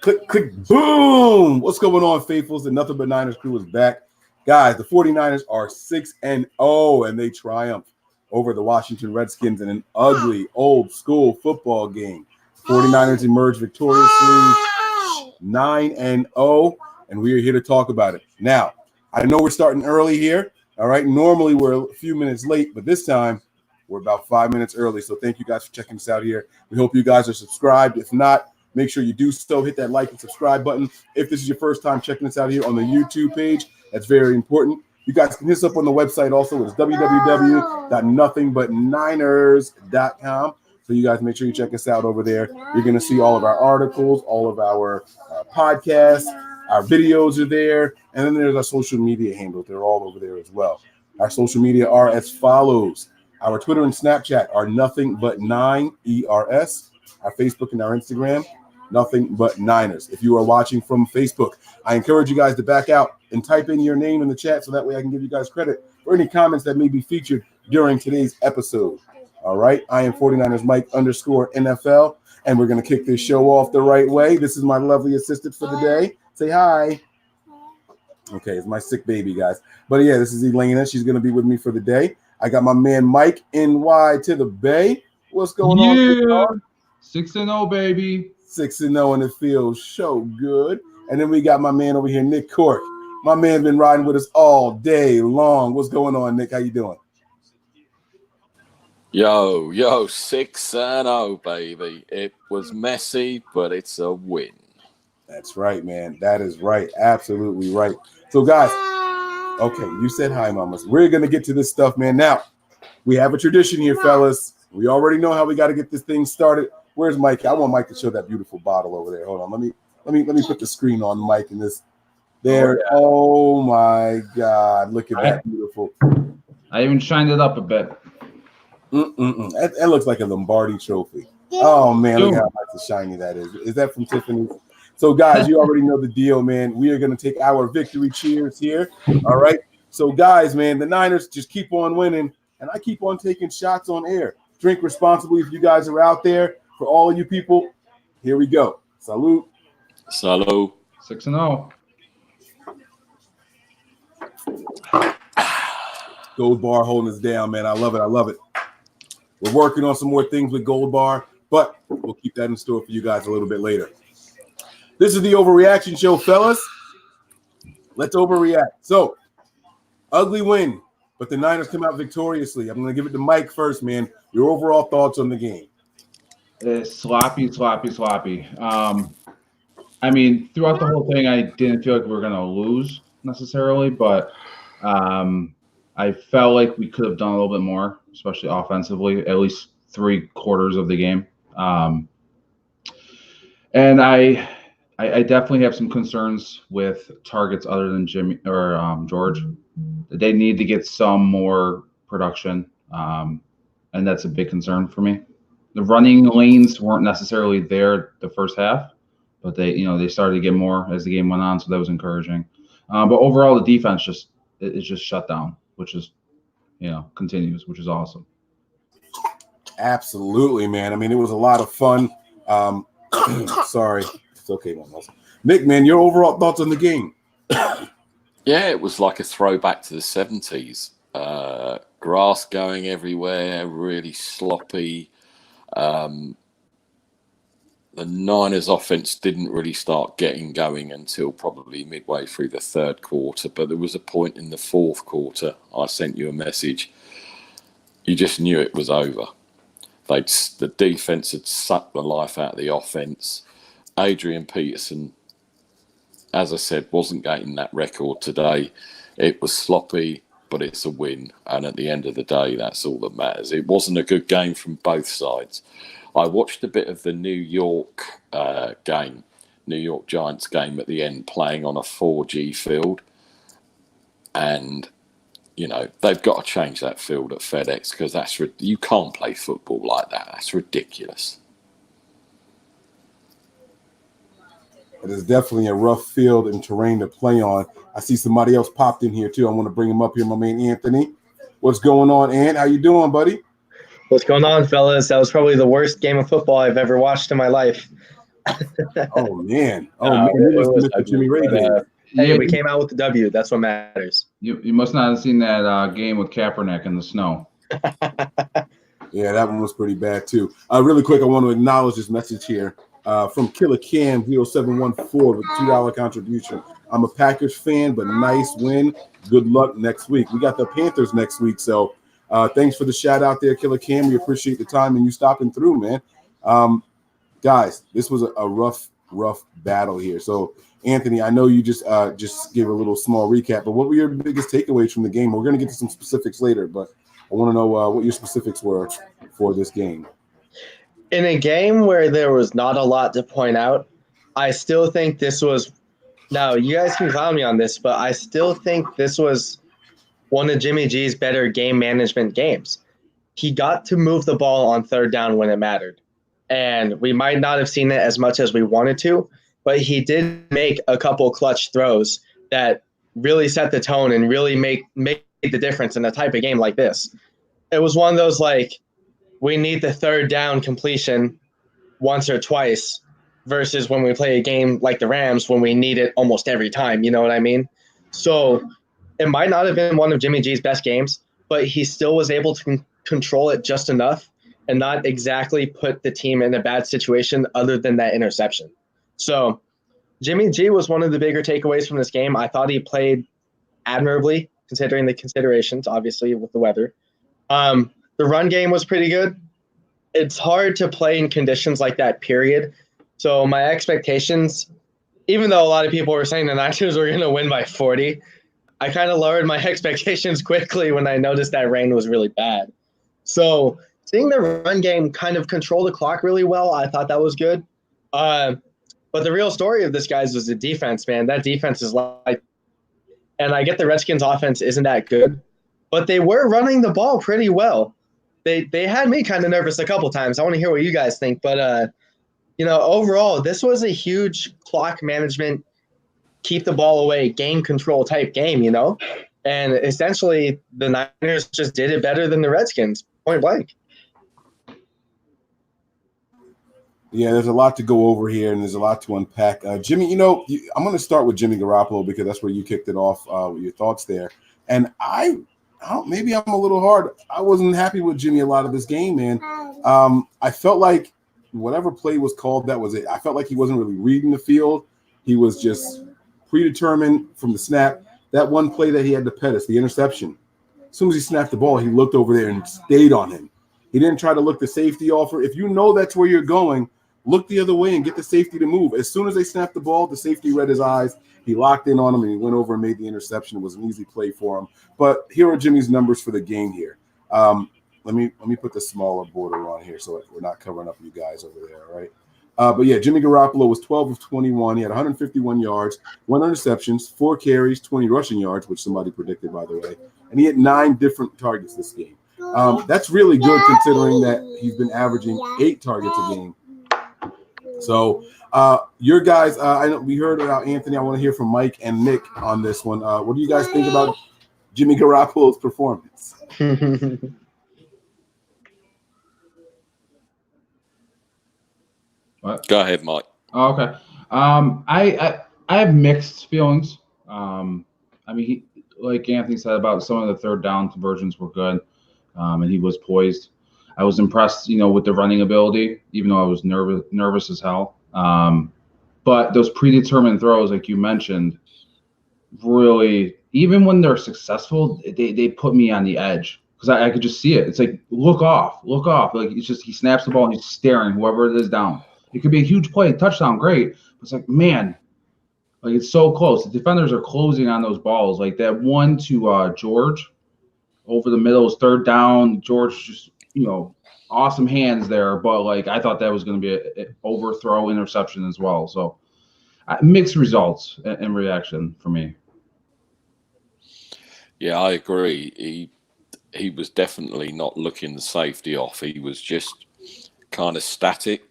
Click, click, boom. What's going on, faithfuls? The Nothing But Niners crew is back. Guys, the 49ers are 6-0, and they triumph over the Washington Redskins in an ugly, old-school football game. 49ers emerged victoriously 9-0, and we are here to talk about it. Now, I know we're starting early here, all right? Normally, we're a few minutes late, but this time, we're about 5 minutes early, so thank you guys for checking us out here. We hope you guys are subscribed. If not, make sure you do so. Hit that like and subscribe button. If this is your first time checking us out here on the YouTube page, that's very important. You guys can hit us up on the website also. It's www.nothingbutniners.com. So you guys make sure you check us out over there. You're going to see all of our articles, all of our podcasts, our videos are there. And then there's our social media handles. They're all over there as well. Our social media are as follows. Our Twitter and Snapchat are Nothing But Nine, ERS. Our Facebook and our Instagram, Nothing But Niners. If you are watching from Facebook, I encourage you guys to back out and type in your name in the chat so that way I can give you guys credit for any comments that may be featured during today's episode. All right. I am 49ers Mike _NFL, and we're going to kick this show off the right way. This is my lovely assistant for the day. Say hi. Okay, it's my sick baby, guys. But yeah, this is Elena. She's going to be with me for the day. I got my man Mike NY to the Bay. What's going on? 6-0, baby. 6-0, and it feels so good. And then we got my man over here, Nick Cork. My man's been riding with us all day long. What's going on, Nick? How you doing? Yo, 6-0, baby. It was messy, but it's a win. That's right, man. That is right. Absolutely right. So, guys, okay, you said hi, mamas. We're going to get to this stuff, man. Now, we have a tradition here, fellas. We already know how we got to get this thing started. Where's Mike? I want Mike to show that beautiful bottle over there. Hold on. Let me put the screen on Mike and this. There. Oh my God. Look at that beautiful. I even shined it up a bit. That looks like a Lombardi trophy. Oh man, look how nice and shiny that is. Is that from Tiffany's? So guys, you already know the deal, man. We are going to take our victory cheers here. All right. So guys, man, the Niners just keep on winning, and I keep on taking shots on air. Drink responsibly if you guys are out there. For all of you people, here we go. Salute. Salute. 6-0. Gold Bar holding us down, man. I love it. I love it. We're working on some more things with Gold Bar, but we'll keep that in store for you guys a little bit later. This is the Overreaction Show, fellas. Let's overreact. So, ugly win, but the Niners come out victoriously. I'm going to give it to Mike first, man. Your overall thoughts on the game. Sloppy. I mean, throughout the whole thing, I didn't feel like we were going to lose necessarily, but I felt like we could have done a little bit more, especially offensively, at least 3/4 of the game. And I definitely have some concerns with targets other than Jimmy or George. They need to get some more production, and that's a big concern for me. The running lanes weren't necessarily there the first half, but they started to get more as the game went on, so that was encouraging. But overall, the defense is just shut down, which is, continues, which is awesome. Absolutely, man. I mean, it was a lot of fun. Sorry, it's okay, man. Nick, man, your overall thoughts on the game? Yeah, it was like a throwback to the 70s. Grass going everywhere, really sloppy. The Niners offense didn't really start getting going until probably midway through the third quarter, but there was a point in the fourth quarter, I sent you a message, you just knew it was over. The defense had sucked the life out of the offense. Adrian Peterson, as I said, wasn't getting that record today. It was sloppy, but it's a win. And at the end of the day, that's all that matters. It wasn't a good game from both sides. I watched a bit of the New York game, New York Giants game at the end, playing on a 4G field. And, they've got to change that field at FedEx because you can't play football like that. That's ridiculous. It is definitely a rough field and terrain to play on. I see somebody else popped in here, too. I want to bring him up here, my man Anthony. What's going on, Ant? How you doing, buddy? What's going on, fellas? That was probably the worst game of football I've ever watched in my life. Oh man, It you must have was missed the ugly. Jimmy Ray But, game. hey, Yeah, we came out with the W. That's what matters. you must not have seen that game with Kaepernick in the snow. Yeah, that one was pretty bad too. Really quick, I want to acknowledge this message here from Killer Cam 0714 with $2 contribution. I'm a Packers fan, but nice win. Good luck next week. We got the Panthers next week, so thanks for the shout out there, Killer Cam. We appreciate the time and you stopping through, man. Guys, this was a rough battle here. So, Anthony, I know you just gave a little small recap, but what were your biggest takeaways from the game? We're going to get to some specifics later, but I want to know what your specifics were for this game. In a game where there was not a lot to point out, I still think this was. Now, you guys can clown me on this, but I still think this was one of Jimmy G's better game management games. He got to move the ball on third down when it mattered. And we might not have seen it as much as we wanted to, but he did make a couple clutch throws that really set the tone and really make the difference in a type of game like this. It was one of those like, we need the third down completion once or twice versus when we play a game like the Rams when we need it almost every time. You know what I mean? So it might not have been one of Jimmy G's best games, but he still was able to control it just enough and not exactly put the team in a bad situation other than that interception. So Jimmy G was one of the bigger takeaways from this game. I thought he played admirably considering the considerations, obviously, with the weather. The run game was pretty good. It's hard to play in conditions like that, period. So my expectations, even though a lot of people were saying the Niners were going to win by 40, I kind of lowered my expectations quickly when I noticed that rain was really bad. So seeing the run game kind of control the clock really well, I thought that was good. But the real story of this, guys, was the defense, man. That defense is like, and I get the Redskins offense isn't that good, but they were running the ball pretty well. They had me kind of nervous a couple times. I want to hear what you guys think, but overall, this was a huge clock management, keep the ball away, game control type game, and essentially the Niners just did it better than the Redskins, point blank. Yeah, there's a lot to go over here, and there's a lot to unpack. Jimmy, I'm going to start with Jimmy Garoppolo because that's where you kicked it off with your thoughts there. And maybe I'm a little hard. I wasn't happy with Jimmy a lot of this game, man. I felt like whatever play was called, that was it. I felt like he wasn't really reading the field. He was just predetermined from the snap. That one play that he had to Pettis, the interception, as soon as he snapped the ball, he looked over there and stayed on him. He didn't try to look the safety offer. If you know that's where you're going, look the other way and get the safety to move. As soon as they snapped the ball, the safety read his eyes. He locked in on him, and he went over and made the interception. It was an easy play for him. But here are Jimmy's numbers for the game here. Let me put the smaller border on here so we're not covering up you guys over there, all right? But yeah, Jimmy Garoppolo was 12 of 21. He had 151 yards, 1 interceptions, 4 carries, 20 rushing yards, which somebody predicted, by the way. And he had 9 different targets this game. That's really good considering that he's been averaging 8 targets a game. So your guys, I know we heard about Anthony. I want to hear from Mike and Nick on this one. What do you guys think about Jimmy Garoppolo's performance? What? Go ahead, Mike. Oh, okay. I have mixed feelings. Like Anthony said about some of the third down conversions were good, and he was poised. I was impressed, with the running ability, even though I was nervous as hell. But those predetermined throws, like you mentioned, really, even when they're successful, they put me on the edge because I could just see it. It's like, look off. Like, it's just he snaps the ball and he's staring whoever it is down. It could be a huge play, touchdown, great. But it's like, man, like it's so close. The defenders are closing on those balls. Like that one to George over the middle is third down. George just, awesome hands there. But like I thought that was going to be an overthrow interception as well. So mixed results and reaction for me. Yeah, I agree. He was definitely not looking the safety off. He was just kind of static.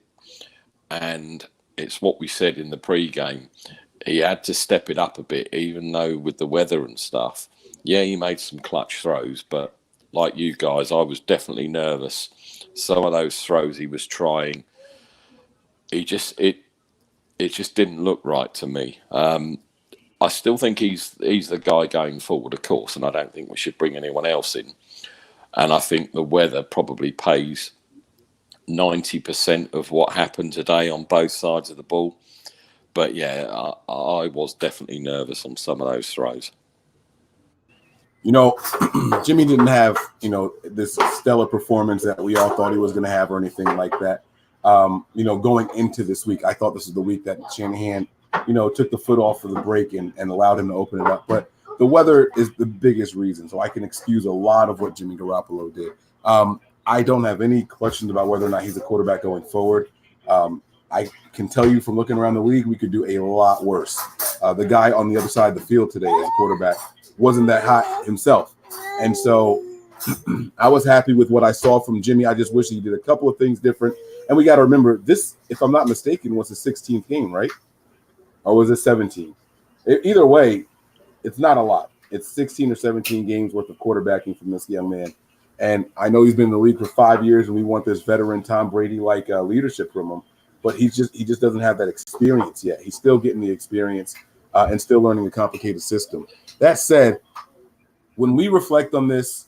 And it's what we said in the pre-game. He had to step it up a bit, even though with the weather and stuff. Yeah, he made some clutch throws, but like you guys, I was definitely nervous. Some of those throws he was trying, it just didn't look right to me. I still think he's the guy going forward, of course, and I don't think we should bring anyone else in. And I think the weather probably pays 90% of what happened today on both sides of the ball. But yeah, I was definitely nervous on some of those throws. You know, Jimmy didn't have, this stellar performance that we all thought he was going to have or anything like that. Going into this week, I thought this was the week that Shanahan, took the foot off of the brake and allowed him to open it up. But the weather is the biggest reason. So I can excuse a lot of what Jimmy Garoppolo did. I don't have any questions about whether or not he's a quarterback going forward. I can tell you from looking around the league, we could do a lot worse. The guy on the other side of the field today as a quarterback wasn't that hot himself. And so I was happy with what I saw from Jimmy. I just wish he did a couple of things different. And we got to remember this, if I'm not mistaken, was the 16th game, right? Or was it 17? Either way, it's not a lot. It's 16 or 17 games worth of quarterbacking from this young man. And I know he's been in the league for 5 years, and we want this veteran Tom Brady-like leadership from him. But he just doesn't have that experience yet. He's still getting the experience and still learning a complicated system. That said, when we reflect on this,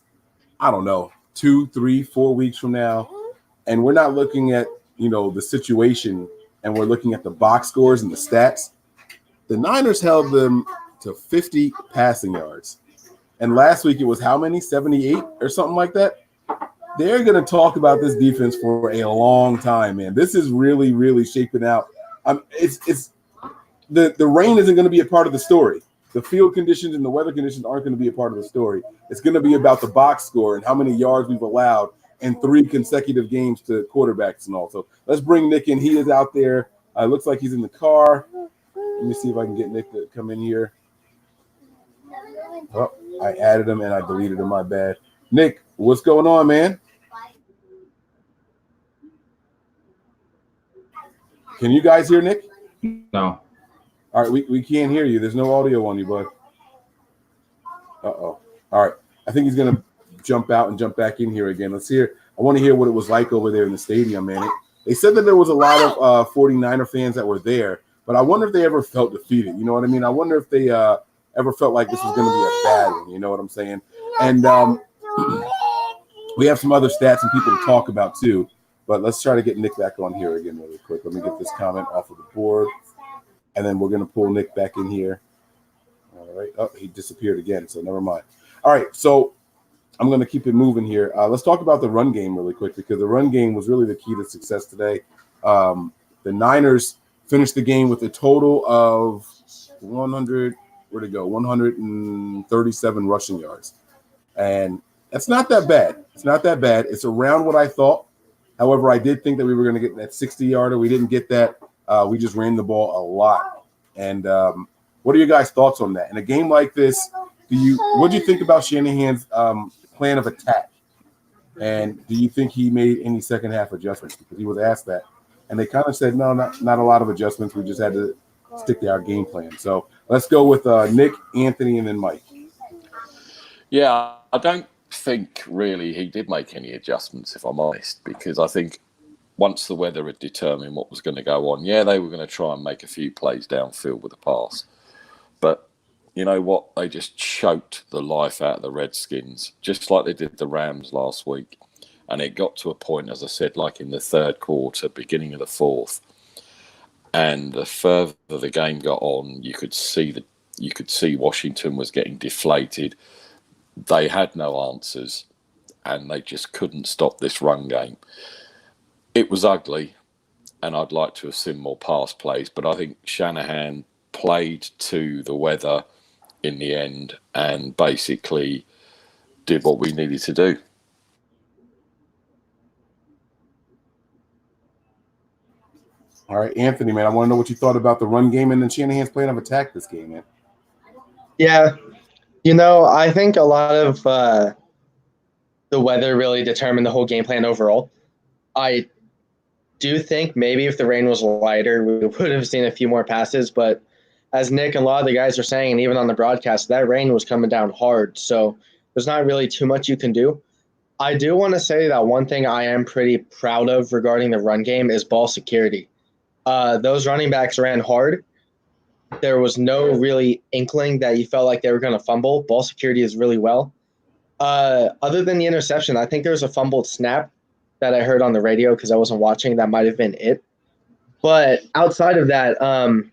I don't know, 2, 3, 4 weeks from now, and we're not looking at, the situation and we're looking at the box scores and the stats, the Niners held them to 50 passing yards. And last week it was how many? 78 or something like that? They're going to talk about this defense for a long time, man. This is really, really shaping out. It's the rain isn't going to be a part of the story. The field conditions and the weather conditions aren't going to be a part of the story. It's going to be about the box score and how many yards we've allowed in 3 consecutive games to quarterbacks and all. So let's bring Nick in. He is out there. Looks like he's in the car. Let me see if I can get Nick to come in here. Oh, I added him and I deleted him. My bad. Nick, what's going on, man? Can you guys hear Nick? No. All right, we can't hear you. There's no audio on you, bud. Uh-oh. All right. I think he's going to jump out and jump back in here again. Let's hear. I want to hear what it was like over there in the stadium, man. They said that there was a lot of 49er fans that were there, but I wonder if they ever felt defeated. You know what I mean? I wonder if they ever felt like this was going to be a bad one. You know what I'm saying? And we have some other stats and people to talk about too, but let's try to get Nick back on here again really quick. Let me get this comment off of the board, and then we're going to pull Nick back in here. All right. Oh, he disappeared again, so never mind. All right, so I'm going to keep it moving here. Let's talk about the run game really quick, because the run game was really the key to success today. The Niners finished the game with a total of 137 rushing yards. And that's not that bad. It's not that bad. It's around what I thought. However, I did think that we were going to get that 60-yarder. We didn't get that. We just ran the ball a lot. And what are your guys' thoughts on that? In a game like this, what do you think about Shanahan's plan of attack? And do you think he made any second half adjustments? Because he was asked that. And they kind of said, no, not a lot of adjustments. We just had to stick to our game plan. So let's go with Nick, Anthony, and then Mike. Yeah, I don't think really he did make any adjustments, if I'm honest, because I think once the weather had determined what was going to go on, yeah, they were going to try and make a few plays downfield with a pass. But you know what? They just choked the life out of the Redskins, just like they did the Rams last week. And it got to a point, as I said, like in the third quarter, beginning of the fourth. And the further the game got on, you could see Washington was getting deflated. They had no answers, and they just couldn't stop this run game. It was ugly, and I'd like to have seen more pass plays, but I think Shanahan played to the weather in the end and basically did what we needed to do. All right, Anthony, man, I want to know what you thought about the run game and then Shanahan's plan of attack this game, man. Yeah, I think a lot of the weather really determined the whole game plan overall. I do think maybe if the rain was lighter, we would have seen a few more passes. But as Nick and a lot of the guys are saying, and even on the broadcast, that rain was coming down hard. So there's not really too much you can do. I do want to say that one thing I am pretty proud of regarding the run game is ball security. Those running backs ran hard. There was no really inkling that you felt like they were going to fumble. Ball security is really well. Other than the interception, I think there was a fumbled snap that I heard on the radio because I wasn't watching. That might have been it. But outside of that, the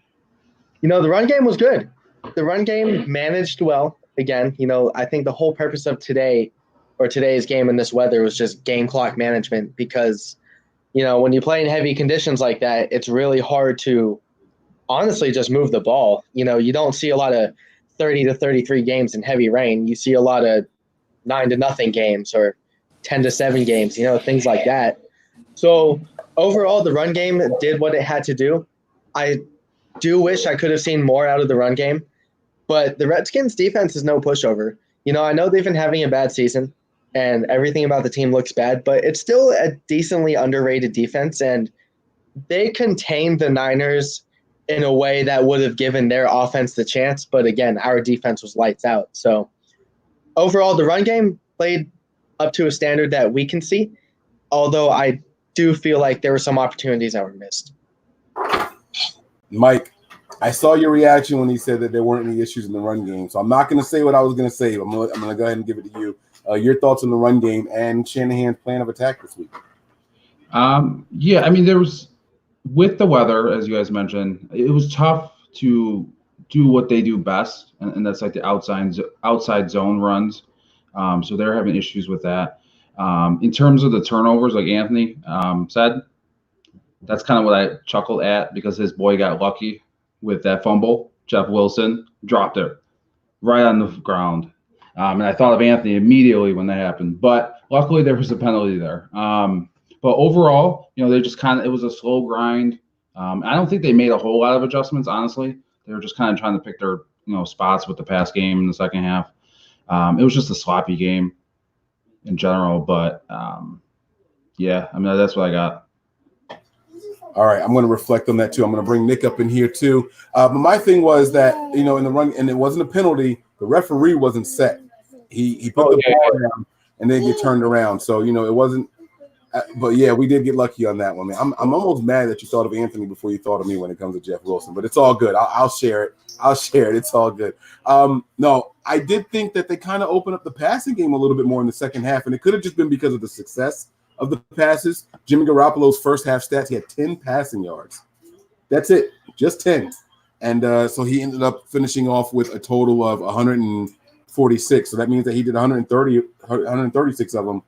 run game was good. The run game managed well. Again, I think the whole purpose of today's game in this weather was just game clock management because, when you play in heavy conditions like that, it's really hard to honestly just move the ball. You don't see a lot of 30 to 33 games in heavy rain. You see a lot of 9-0 games or 10-7 games, things like that. So overall, the run game did what it had to do. I do wish I could have seen more out of the run game, but the Redskins defense is no pushover. I know they've been having a bad season and everything about the team looks bad, but it's still a decently underrated defense, and they contained the Niners in a way that would have given their offense the chance. But again, our defense was lights out. So overall, the run game played up to a standard that we can see, although I do feel like there were some opportunities that were missed. Mike, I saw your reaction when he said that there weren't any issues in the run game. So I'm not going to say what I was going to say. I'm going to go ahead and give it to you. Your thoughts on the run game and Shanahan's plan of attack this week? There was, with the weather, as you guys mentioned, it was tough to do what they do best, and that's like the outside zone runs. So they're having issues with that. In terms of the turnovers, like Anthony said, that's kind of what I chuckled at because his boy got lucky with that fumble. Jeff Wilson dropped it right on the ground. And I thought of Anthony immediately when that happened. But luckily there was a penalty there. But overall, they just it was a slow grind. I don't think they made a whole lot of adjustments, honestly. They were just kind of trying to pick their spots with the pass game in the second half. It was just a sloppy game in general. But, that's what I got. All right, I'm going to reflect on that too. I'm going to bring Nick up in here too. But my thing was that, in the run, and it wasn't a penalty, the referee wasn't set. He put the ball down and then get turned around. So, it wasn't. But yeah, we did get lucky on that one, man. I'm almost mad that you thought of Anthony before you thought of me when it comes to Jeff Wilson, but it's all good. I'll share it. It's all good. No, I did think that they kind of opened up the passing game a little bit more in the second half, and it could have just been because of the success of the passes. Jimmy Garoppolo's first half stats, he had 10 passing yards. That's it, just 10. And so he ended up finishing off with a total of 146. So that means that he did 136 of them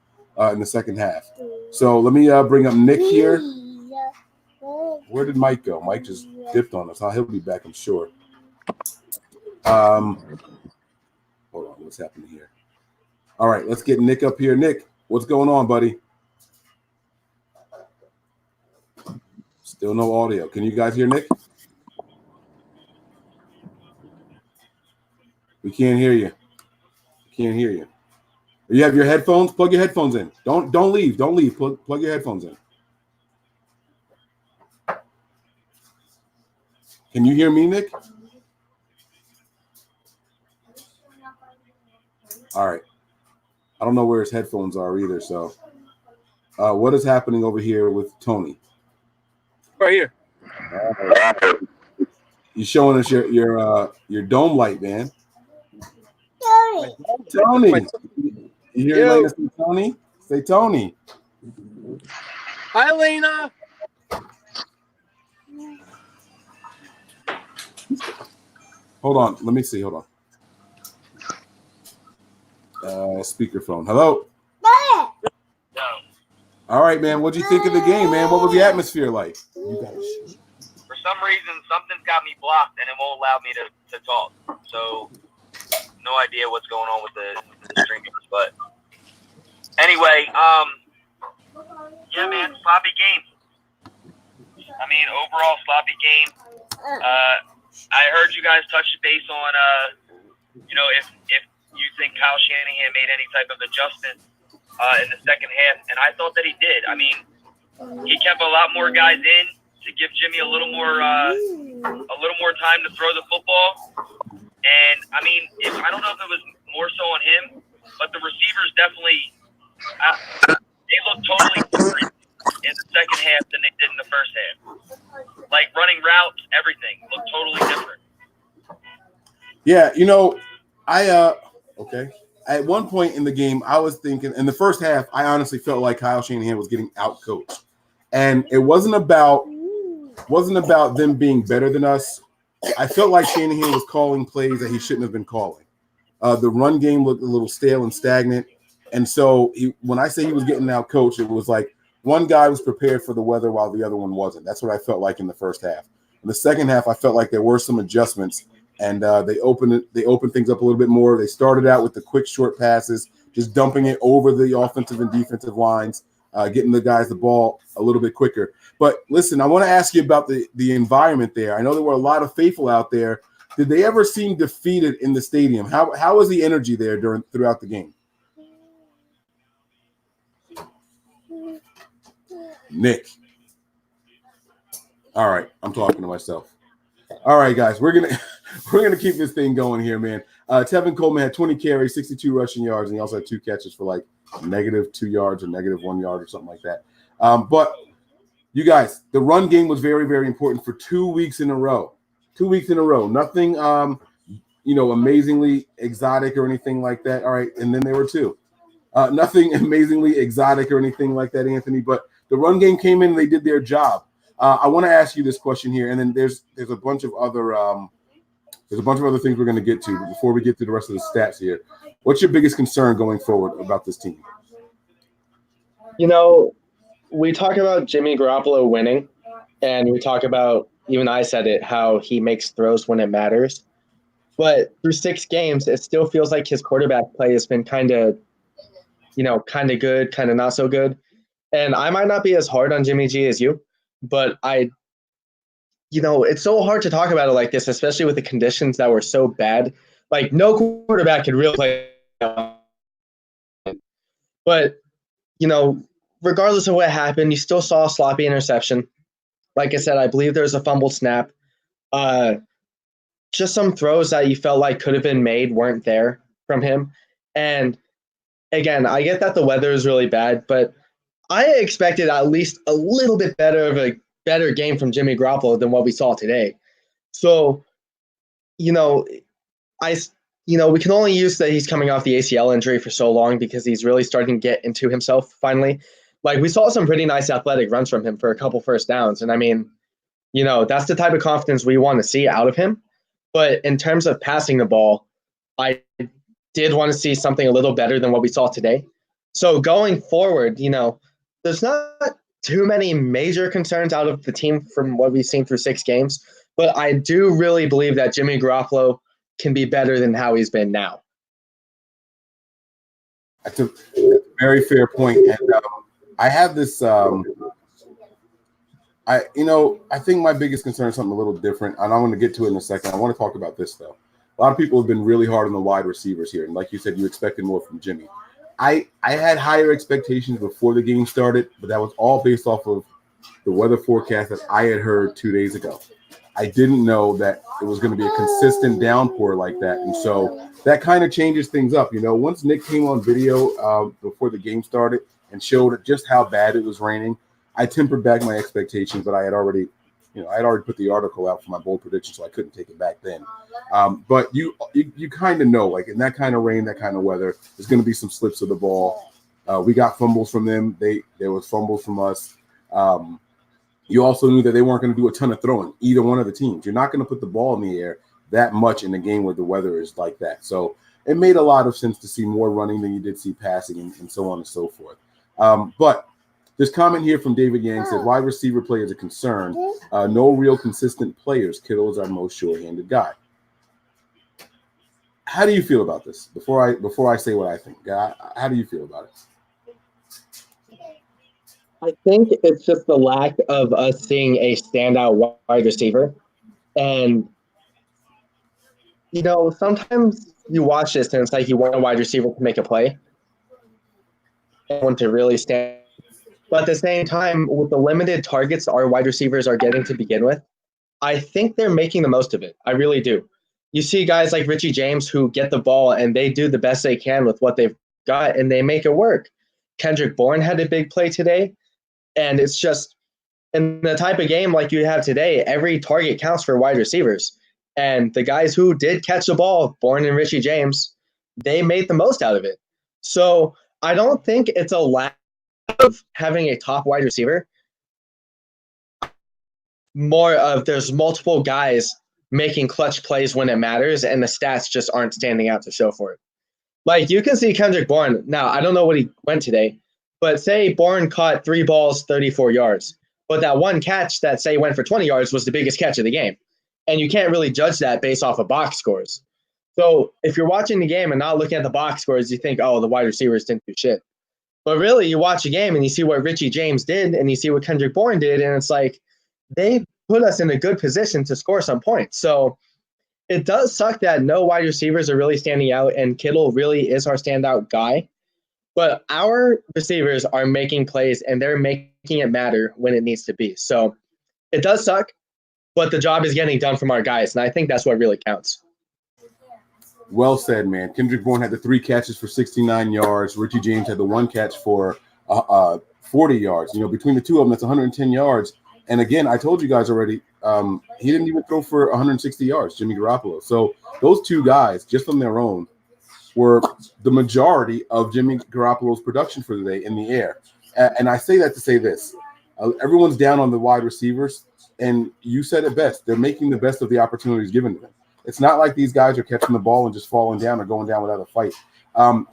in the second half. So let me bring up Nick here. Where did Mike go? Mike just dipped on us. He'll be back, I'm sure. Hold on, what's happening here? All right, let's get Nick up here. Nick, what's going on, buddy? Still no audio. Can you guys hear Nick? We can't hear you. You have your headphones? Plug your headphones in. Don't leave. Plug your headphones in. Can you hear me, Nick? All right. I don't know where his headphones are either. So, what is happening over here with Tony? Right here. You showing us your dome light, man. Tony. You hear Elena say Tony? Say Tony. Hi, Elena. Hold on. Let me see. Hold on. Speakerphone. Hello? No. All right, man. What'd you think of the game, man? What was the atmosphere like? You got For some reason, something's got me blocked, and it won't allow me to talk. So, no idea what's going on with the streamers. But anyway, yeah, man, sloppy game. Overall sloppy game. I heard you guys touch base on, if you think Kyle Shanahan made any type of adjustment in the second half, and I thought that he did. He kept a lot more guys in to give Jimmy a little more time to throw the football. And I don't know if it was more so on him, but the receivers definitely They look totally different in the second half than they did in the first half. Like running routes, everything looked totally different. Yeah, okay. At one point in the game, I was thinking in the first half, I honestly felt like Kyle Shanahan was getting outcoached. And it wasn't about them being better than us. I felt like Shanahan was calling plays that he shouldn't have been calling. The run game looked a little stale and stagnant. And so when I say he was getting outcoached, it was like one guy was prepared for the weather while the other one wasn't. That's what I felt like in the first half. In the second half, I felt like there were some adjustments, and they opened things up a little bit more. They started out with the quick short passes, just dumping it over the offensive and defensive lines, getting the guys the ball a little bit quicker. But listen, I want to ask you about the environment there. I know there were a lot of faithful out there. Did they ever seem defeated in the stadium? How was the energy there throughout the game? Nick. All right, I'm talking to myself. All right, guys, we're gonna keep this thing going here, man. Tevin Coleman had 20 carries, 62 rushing yards, and he also had 2 catches for like -2 yards or -1 yard or something like that. But you guys, the run game was very, very important for 2 weeks in a row. 2 weeks in a row. Nothing, amazingly exotic or anything like that. All right, and then there were 2. Nothing amazingly exotic or anything like that, Anthony. But the run game came in and they did their job. I want to ask you this question here, and then there's a bunch of other things we're going to get to. But before we get to the rest of the stats here, what's your biggest concern going forward about this team? We talk about Jimmy Garoppolo winning, and we talk about, even I said it, how he makes throws when it matters. But through 6 games, it still feels like his quarterback play has been kind of good, kind of not so good. And I might not be as hard on Jimmy G as you, but it's so hard to talk about it like this, especially with the conditions that were so bad. Like, no quarterback could really play. But, regardless of what happened, you still saw a sloppy interception. Like I said, I believe there was a fumbled snap. Just some throws that you felt like could have been made weren't there from him. And again, I get that the weather is really bad, but I expected at least a little bit better game from Jimmy Garoppolo than what we saw today. So, we can only use that he's coming off the ACL injury for so long because he's really starting to get into himself finally. Like, we saw some pretty nice athletic runs from him for a couple first downs. And I mean, that's the type of confidence we want to see out of him. But in terms of passing the ball, I did want to see something a little better than what we saw today. So going forward, there's not too many major concerns out of the team from what we've seen through 6 games. But I do really believe that Jimmy Garoppolo can be better than how he's been now. That's a very fair point. And I have this I think my biggest concern is something a little different, and I'm going to get to it in a second. I want to talk about this, though. A lot of people have been really hard on the wide receivers here, and like you said, you expected more from Jimmy. I had higher expectations before the game started, but that was all based off of the weather forecast that I had heard 2 days ago. I didn't know that it was going to be a consistent downpour like that, and so that kind of changes things up. Once Nick came on video before the game started and showed just how bad it was raining, I tempered back my expectations, but I had already put the article out for my bold prediction, so I couldn't take it back then. But you kind of know, like in that kind of rain, that kind of weather, there's going to be some slips of the ball. We got fumbles from them. There was fumbles from us. You also knew that they weren't going to do a ton of throwing, either one of the teams. You're not going to put the ball in the air that much in a game where the weather is like that. So it made a lot of sense to see more running than you did see passing and so on and so forth. But this comment here from David Yang says, wide receiver play is a concern. No real consistent players. Kittle is our most sure-handed guy. How do you feel about this? Before I say what I think, how do you feel about it? I think it's just the lack of us seeing a standout wide receiver. And, sometimes you watch this and it's like you want a wide receiver to make a play. Want to really stand. But at the same time, with the limited targets our wide receivers are getting to begin with, I think they're making the most of it. I really do. You see guys like Richie James who get the ball and they do the best they can with what they've got and they make it work. Kendrick Bourne had a big play today. And it's just in the type of game like you have today, every target counts for wide receivers. And the guys who did catch the ball, Bourne and Richie James, they made the most out of it. So I don't think it's a lack of having a top wide receiver. More of there's multiple guys making clutch plays when it matters, and the stats just aren't standing out to show for it. Like, you can see Kendrick Bourne. Now, I don't know what he went today, but say Bourne caught 3 balls, 34 yards. But that one catch that, say, went for 20 yards was the biggest catch of the game. And you can't really judge that based off of box scores. So if you're watching the game and not looking at the box scores, you think, oh, the wide receivers didn't do shit. But really, you watch a game and you see what Richie James did and you see what Kendrick Bourne did, and it's like they put us in a good position to score some points. So it does suck that no wide receivers are really standing out, and Kittle really is our standout guy. But our receivers are making plays, and they're making it matter when it needs to be. So it does suck, but the job is getting done from our guys, and I think that's what really counts. Well said, man. Kendrick Bourne had the 3 catches for 69 yards. Richie James had the 1 catch for 40 yards. You know, between the two of them, that's 110 yards. And again, I told you guys already, he didn't even throw for 160 yards, Jimmy Garoppolo. So those 2 guys, just on their own, were the majority of Jimmy Garoppolo's production for the day in the air. And I say that to say this. Everyone's down on the wide receivers, and you said it best. They're making the best of the opportunities given to them. It's not like these guys are catching the ball and just falling down or going down without a fight.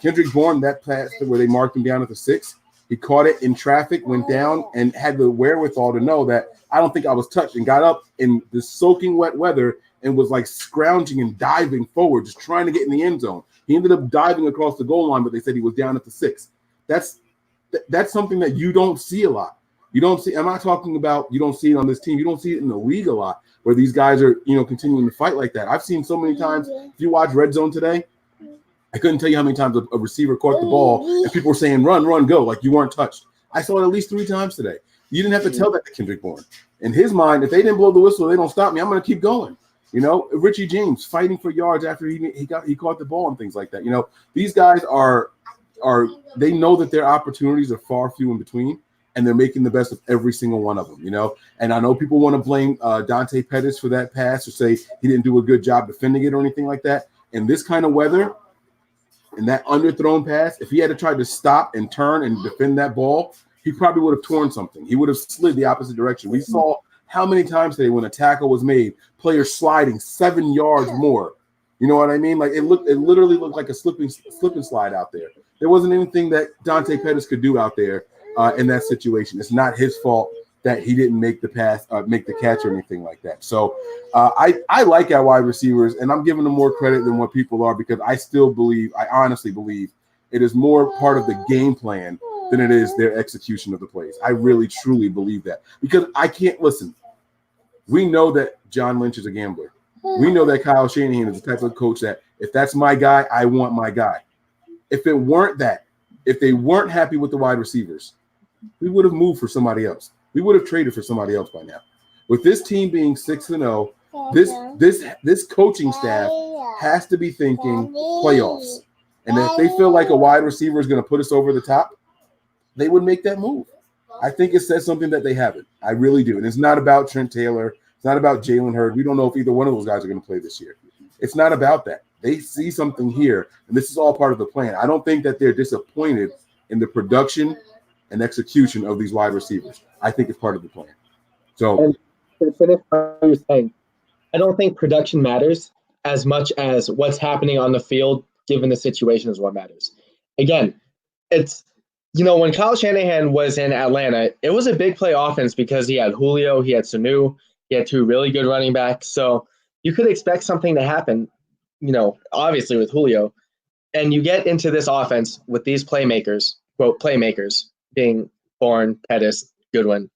Kendrick Bourne, that pass where they marked him down at the 6, he caught it in traffic, went down, and had the wherewithal to know that I don't think I was touched, and got up in the soaking wet weather and was like scrounging and diving forward, just trying to get in the end zone. He ended up diving across the goal line, but they said he was down at the 6. That's something that you don't see a lot. You don't see. I'm not talking about you don't see it on this team. You don't see it in the league a lot, where these guys are, continuing to fight like that. I've seen so many times. If you watch Red Zone today, I couldn't tell you how many times a receiver caught the ball and people were saying, run, run, go, like you weren't touched. I saw it at least 3 times today. You didn't have to tell that to Kendrick Bourne. In his mind, if they didn't blow the whistle, they don't stop me, I'm going to keep going. Richie James fighting for yards after he caught the ball and things like that. These guys are they know that their opportunities are far few in between, and they're making the best of every single one of them, And I know people want to blame Dante Pettis for that pass or say he didn't do a good job defending it or anything like that. In this kind of weather, in that underthrown pass, if he had to try to stop and turn and defend that ball, he probably would have torn something. He would have slid the opposite direction. We saw how many times today when a tackle was made, players sliding 7 yards more. You know what I mean? Like it literally looked like a slip and slide out there. There wasn't anything that Dante Pettis could do out there in that situation. It's not his fault that he didn't make the pass, make the catch or anything like that. So I like our wide receivers, and I'm giving them more credit than what people are, because I honestly believe it is more part of the game plan than it is their execution of the plays. I really, truly believe that, because I can't listen. We know that John Lynch is a gambler. We know that Kyle Shanahan is the type of coach that if that's my guy, I want my guy. If it weren't that, if they weren't happy with the wide receivers, we would have moved for somebody else. We would have traded for somebody else by now. With this team being 6-0, this coaching staff has to be thinking playoffs. And if they feel like a wide receiver is going to put us over the top, they would make that move. I think it says something that they haven't. I really do. And it's not about Trent Taylor. It's not about Jalen Hurd. We don't know if either one of those guys are going to play this year. It's not about that. They see something here, and this is all part of the plan. I don't think that they're disappointed in the production and execution of these wide receivers. I think it's part of the plan. So, and to finish what you're saying, I don't think production matters as much as what's happening on the field, given the situation, is what matters. Again, it's, when Kyle Shanahan was in Atlanta, it was a big play offense because he had Julio, he had Sanu, he had 2 really good running backs. So you could expect something to happen, obviously with Julio. And you get into this offense with these playmakers, quote, playmakers, being Bourne, Pettis, Goodwin.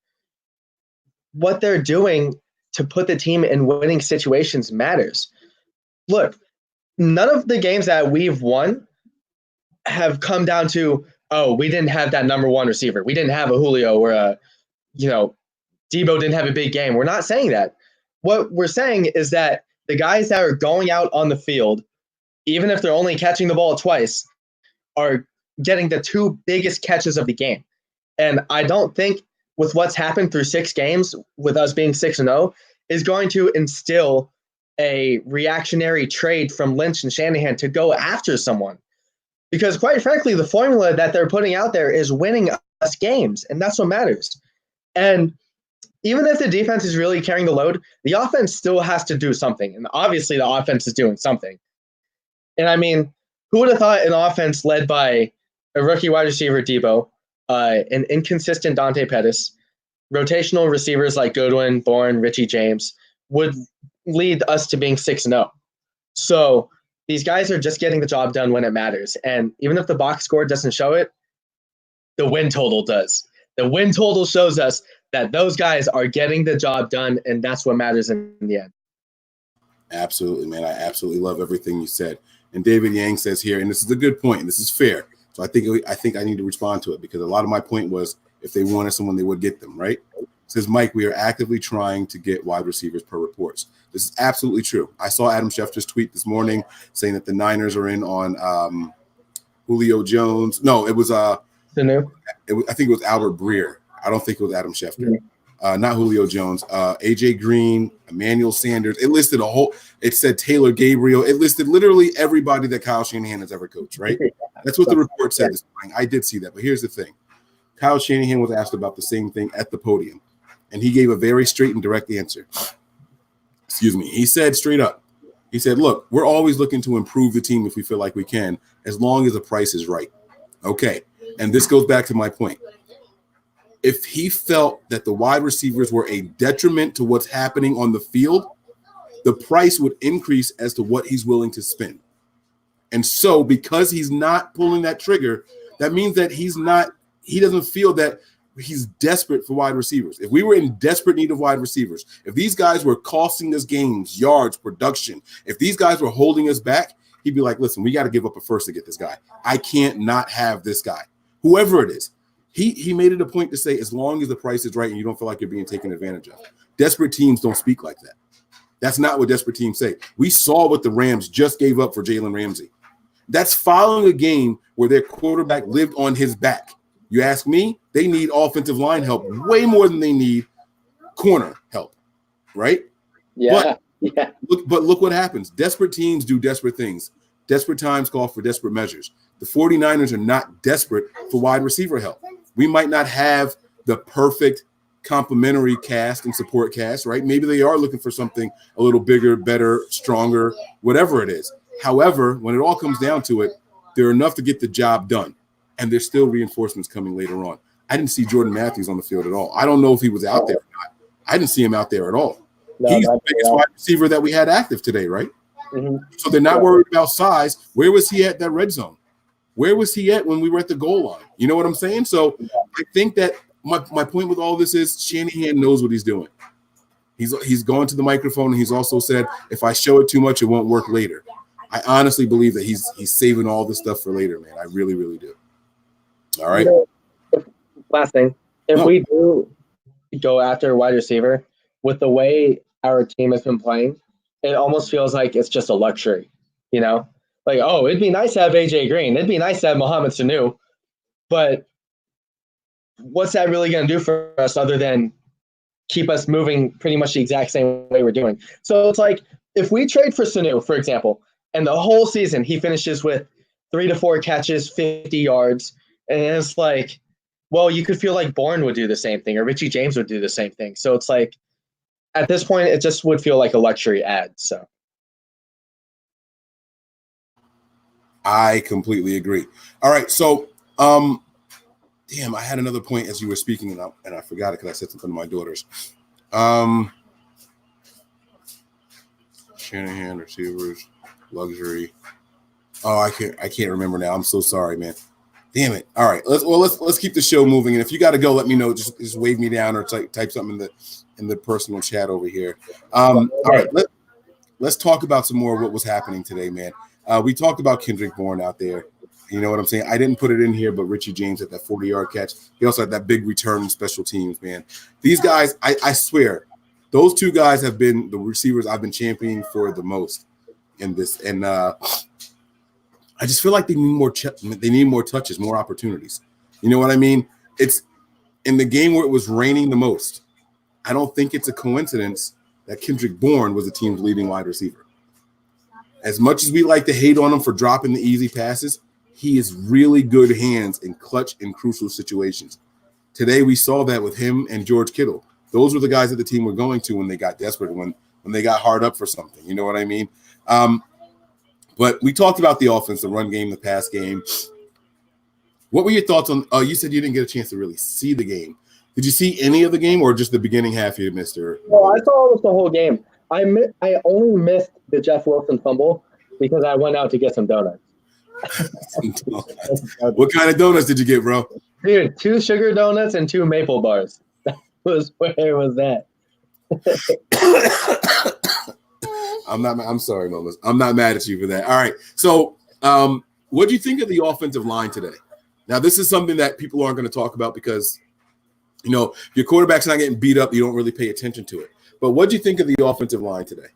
What they're doing to put the team in winning situations matters. Look, none of the games that we've won have come down to, we didn't have that number 1 receiver. We didn't have a Julio or Debo didn't have a big game. We're not saying that. What we're saying is that the guys that are going out on the field, even if they're only catching the ball twice, are getting the two biggest catches of the game. And I don't think with what's happened through 6 games, with us being 6-0, is going to instill a reactionary trade from Lynch and Shanahan to go after someone. Because quite frankly, the formula that they're putting out there is winning us games, and that's what matters. And even if the defense is really carrying the load, the offense still has to do something. And obviously the offense is doing something. And I mean, who would have thought an offense led by a rookie wide receiver, Debo, an inconsistent Dante Pettis, rotational receivers like Goodwin, Bourne, Richie James, would lead us to being 6-0. So these guys are just getting the job done when it matters. And even if the box score doesn't show it, the win total does. The win total shows us that those guys are getting the job done, and that's what matters in the end. Absolutely, man. I absolutely love everything you said. And David Yang says here, and this is a good point, and this is fair. So I think I need to respond to it, because a lot of my point was if they wanted someone, they would get them, right? It says, Mike, we are actively trying to get wide receivers per reports. This is absolutely true. I saw Adam Schefter's tweet this morning saying that the Niners are in on Julio Jones. No, it was I think it was Albert Breer. I don't think it was Adam Schefter. Not Julio Jones. AJ Green, Emmanuel Sanders. It listed it said Taylor Gabriel. It listed literally everybody that Kyle Shanahan has ever coached, right? That's what the report said this morning. I did see that. But here's the thing. Kyle Shanahan was asked about the same thing at the podium, and he gave a very straight and direct answer. Excuse me. He said straight up, he said, look, we're always looking to improve the team if we feel like we can, as long as the price is right. Okay. And this goes back to my point. If he felt that the wide receivers were a detriment to what's happening on the field, the price would increase as to what he's willing to spend. And so because he's not pulling that trigger, that means that he doesn't feel that he's desperate for wide receivers. If we were in desperate need of wide receivers, if these guys were costing us games, yards, production, if these guys were holding us back, he'd be like, listen, we got to give up a first to get this guy. I can't not have this guy, whoever it is. He made it a point to say, as long as the price is right and you don't feel like you're being taken advantage of. Desperate teams don't speak like that. That's not what desperate teams say. We saw what the Rams just gave up for Jalen Ramsey. That's following a game where their quarterback lived on his back. You ask me, they need offensive line help way more than they need corner help, right? Yeah. But look what happens. Desperate teams do desperate things. Desperate times call for desperate measures. The 49ers are not desperate for wide receiver help. We might not have the perfect complementary cast and support cast, right? Maybe they are looking for something a little bigger, better, stronger, whatever it is. However, when it all comes down to it, they're enough to get the job done. And there's still reinforcements coming later on. I didn't see Jordan Matthews on the field at all. I don't know if he was out there or not. I didn't see him out there at all. He's the biggest wide receiver that we had active today, right? Mm-hmm. So they're not worried about size. Where was he at that red zone? Where was he at when we were at the goal line? You know what I'm saying? So I think that my point with all this is Shanahan knows what he's doing. He's gone to the microphone, and he's also said, if I show it too much, it won't work later. I honestly believe that he's saving all this stuff for later, man. I really, really do. All right. Last thing, if we do go after a wide receiver, with the way our team has been playing, it almost feels like it's just a luxury, you know? Like, oh, it'd be nice to have AJ Green. It'd be nice to have Mohamed Sanu. But what's that really going to do for us other than keep us moving pretty much the exact same way we're doing? So it's like, if we trade for Sanu, for example, and the whole season he finishes with 3 to 4 catches, 50 yards, and it's like, well, you could feel like Bourne would do the same thing, or Richie James would do the same thing. So it's like, at this point, it just would feel like a luxury ad. So I completely agree. All right, so damn, I had another point as you were speaking, and I forgot it because I said something to my daughters. Shanahan receivers, luxury. Oh, I can't remember now. I'm so sorry, man. Damn it. All right, let's keep the show moving. And if you got to go, let me know. Just wave me down or type something in the personal chat over here. All right, let's talk about some more of what was happening today, man. We talked about Kendrick Bourne out there. You know what I'm saying? I didn't put it in here, but Richie James had that 40-yard catch. He also had that big return in special teams, man. These guys, I swear, those two guys have been the receivers I've been championing for the most in this. And I just feel like they need more touches, more opportunities. You know what I mean? It's in the game where it was raining the most. I don't think it's a coincidence that Kendrick Bourne was the team's leading wide receiver. As much as we like to hate on him for dropping the easy passes, he is really good hands in clutch and crucial situations. Today we saw that with him and George Kittle. Those were the guys that the team were going to when they got desperate, when they got hard up for something. You know what I mean? But we talked about the offense, the run game, the pass game. What were your thoughts on you said you didn't get a chance to really see the game. Did you see any of the game or just the beginning half you missed? Well, I saw almost the whole game. I only missed the Jeff Wilson fumble because I went out to get some donuts. What kind of donuts did you get, bro? Dude, 2 sugar donuts and 2 maple bars. That was where it was at. I'm sorry, Mama. I'm not mad at you for that. All right. So what do you think of the offensive line today? Now, this is something that people aren't going to talk about because, you know, if your quarterback's not getting beat up, you don't really pay attention to it. But what do you think of the offensive line today?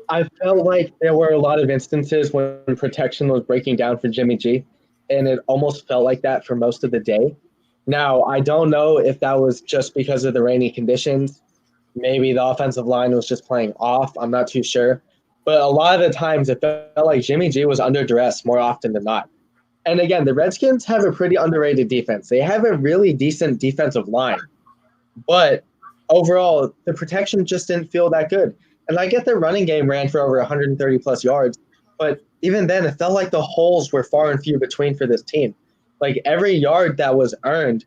I felt like there were a lot of instances when protection was breaking down for Jimmy G, and it almost felt like that for most of the day. Now, I don't know if that was just because of the rainy conditions. Maybe the offensive line was just playing off. I'm not too sure. But a lot of the times it felt like Jimmy G was under duress more often than not. And again, the Redskins have a pretty underrated defense. They have a really decent defensive line. But overall, the protection just didn't feel that good. And I get the running game ran for over 130-plus yards. But even then, it felt like the holes were far and few between for this team. Like every yard that was earned,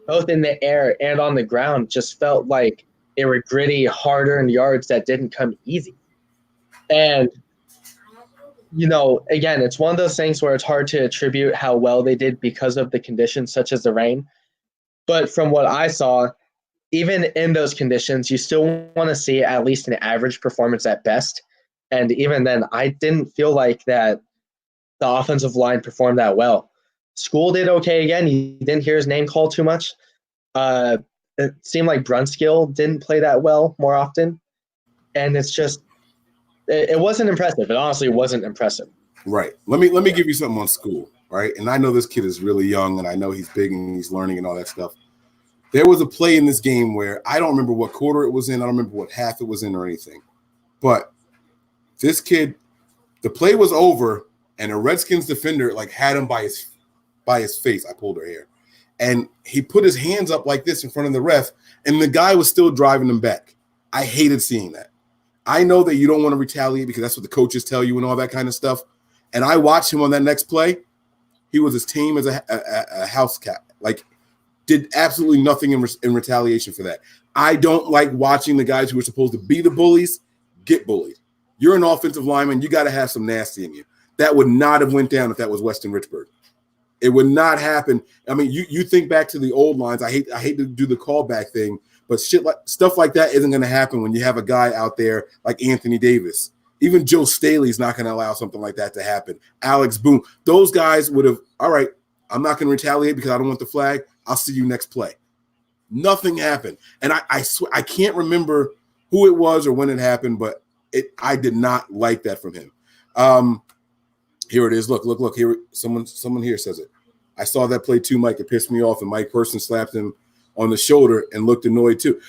both in the air and on the ground, just felt like they were gritty, hard-earned yards that didn't come easy. And, you know, again, it's one of those things where it's hard to attribute how well they did because of the conditions, such as the rain. But from what I saw, even in those conditions, you still want to see at least an average performance at best. And even then, I didn't feel like that the offensive line performed that well. School did okay again. You didn't hear his name called too much. It seemed like Brunskill didn't play that well more often. And it's just it wasn't impressive. It honestly wasn't impressive. Right. Let me give you something on School, right? And I know this kid is really young, and I know he's big and he's learning and all that stuff. There was a play in this game where I don't remember what quarter it was in. I don't remember what half it was in or anything. But this kid, the play was over, and a Redskins defender had him by his face. I pulled her hair. And he put his hands up like this in front of the ref, and the guy was still driving him back. I hated seeing that. I know that you don't want to retaliate because that's what the coaches tell you and all that kind of stuff. And I watched him on that next play. He was as tame as a house cat. Did absolutely nothing in retaliation for that. I don't like watching the guys who are supposed to be the bullies get bullied. You're an offensive lineman. You got to have some nasty in you. That would not have went down if that was Weston Richburg. It would not happen. I mean, you think back to the old lines. I hate to do the callback thing, but stuff like that isn't going to happen when you have a guy out there like Anthony Davis. Even Joe Staley's not going to allow something like that to happen. Alex Boone. Those guys would have, all right, I'm not going to retaliate because I don't want the flag. I'll see you next play. Nothing happened. And I swear, I can't remember who it was or when it happened, but I did not like that from him. Here it is. Look. Here, someone here says it. I saw that play too, Mike. It pissed me off, and Mike Person slapped him on the shoulder and looked annoyed too.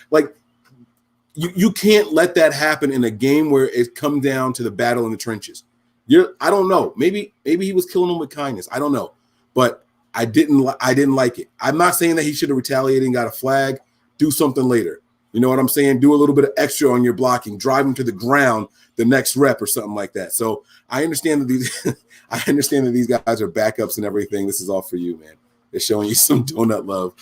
You can't let that happen in a game where it comes down to the battle in the trenches. I don't know. Maybe he was killing him with kindness. I don't know, but I didn't like it. I'm not saying that he should have retaliated and got a flag. Do something later. You know what I'm saying? Do a little bit of extra on your blocking. Drive him to the ground the next rep or something like that. So I understand that these guys are backups and everything. This is all for you, man. They're showing you some donut love.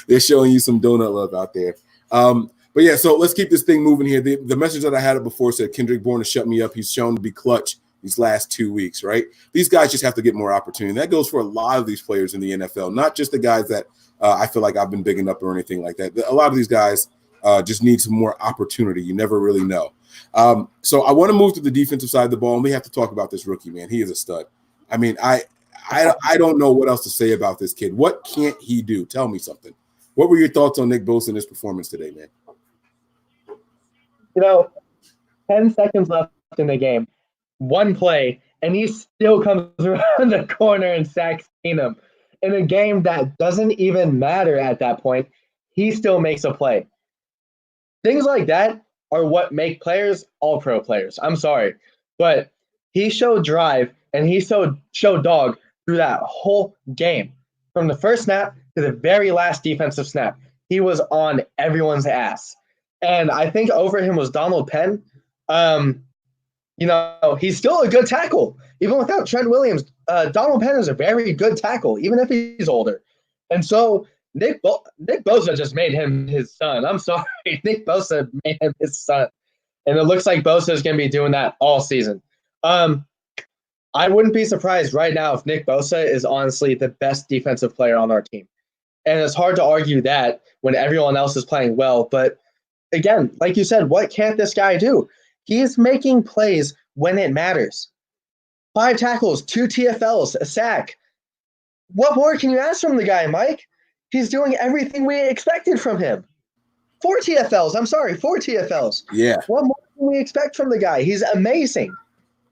They're showing you some donut love out there. But yeah, so let's keep this thing moving here. The message that I had it before said Kendrick Bourne has shut me up. He's shown to be clutch these last 2 weeks, right? These guys just have to get more opportunity. That goes for a lot of these players in the NFL, not just the guys that I feel like I've been bigging up or anything like that. A lot of these guys just need some more opportunity. You never really know. So I want to move to the defensive side of the ball, and we have to talk about this rookie, man. He is a stud. I mean, I don't know what else to say about this kid. What can't he do? Tell me something. What were your thoughts on Nick Bosa and his performance today, man? 10 seconds left in the game. one play, and he still comes around the corner and sacks Keenum. In a game that doesn't even matter at that point, he still makes a play. Things like that are what make players all-pro players. I'm sorry. But he showed drive, and he showed dog through that whole game. From the first snap to the very last defensive snap, he was on everyone's ass. And I think over him was Donald Penn. He's still a good tackle. Even without Trent Williams, Donald Penn is a very good tackle, even if he's older. And so Nick Bosa just made him his son. I'm sorry. Nick Bosa made him his son. And it looks like Bosa is going to be doing that all season. I wouldn't be surprised right now if Nick Bosa is honestly the best defensive player on our team. And it's hard to argue that when everyone else is playing well. But again, like you said, what can't this guy do? He is making plays when it matters. 5 tackles, 2 TFLs, a sack. What more can you ask from the guy, Mike? He's doing everything we expected from him. 4 TFLs. Yeah. What more can we expect from the guy? He's amazing.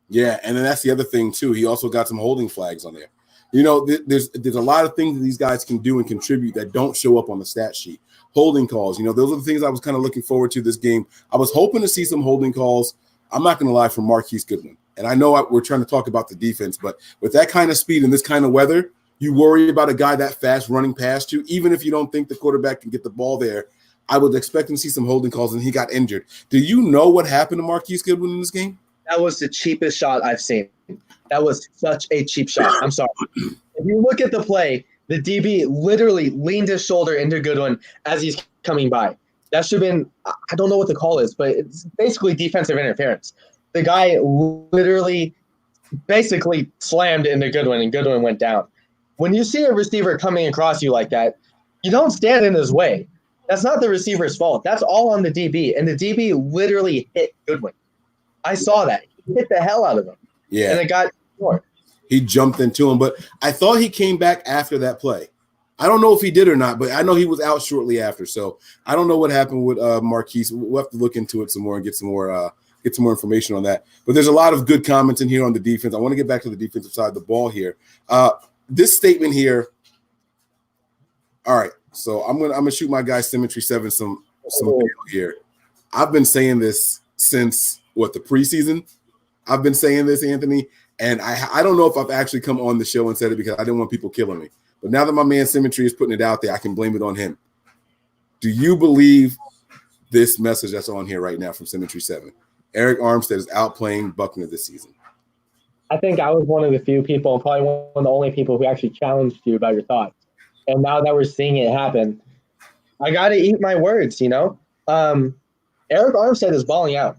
Yeah, and then that's the other thing, too. He also got some holding flags on there. You know, there's a lot of things that these guys can do and contribute that don't show up on the stat sheet. Holding calls, those are the things I was kind of looking forward to this game. I was hoping to see some holding calls, I'm not going to lie, from Marquise Goodwin. And I know we're trying to talk about the defense, but with that kind of speed and this kind of weather, you worry about a guy that fast running past you, even if you don't think the quarterback can get the ball there. I was expecting to see some holding calls, and he got injured. Do you know what happened to Marquise Goodwin in this game? That was the cheapest shot I've seen. That was such a cheap shot. I'm sorry. If you look at the play, the DB literally leaned his shoulder into Goodwin as he's coming by. That should have been, I don't know what the call is, but it's basically defensive interference. The guy literally basically slammed into Goodwin, and Goodwin went down. When you see a receiver coming across you like that, you don't stand in his way. That's not the receiver's fault. That's all on the DB, and the DB literally hit Goodwin. I saw that. He hit the hell out of him. Yeah. And it got short. He jumped into him, but I thought he came back after that play. I don't know if he did or not, but I know he was out shortly after. So I don't know what happened with Marquise. We'll have to look into it some more and get some more information on that. But there's a lot of good comments in here on the defense. I want to get back to the defensive side of the ball here. This statement here. All right, so I'm gonna shoot my guy Symmetry 7 some video here. I've been saying this since the preseason. I've been saying this, Anthony, and I don't know if I've actually come on the show and said it because I didn't want people killing me. But now that my man Symmetry is putting it out there, I can blame it on him. Do you believe this message that's on here right now from Symmetry 7? Eric Armstead is outplaying Buckner this season. I think I was one of the few people, and probably one of the only people who actually challenged you about your thoughts. And now that we're seeing it happen, I got to eat my words, Eric Armstead is balling out.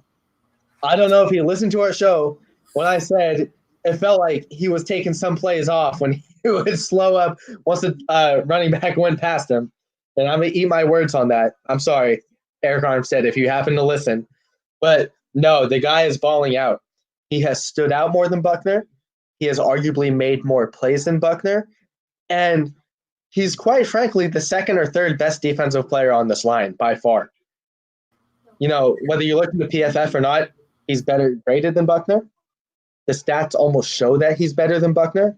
I don't know if he listened to our show when I said it felt like he was taking some plays off when he would slow up once the running back went past him. And I'm going to eat my words on that. I'm sorry, Eric Armstead, if you happen to listen. But no, the guy is balling out. He has stood out more than Buckner. He has arguably made more plays than Buckner. And he's quite frankly the second or third best defensive player on this line by far. Whether you look at the PFF or not, he's better graded than Buckner. The stats almost show that he's better than Buckner.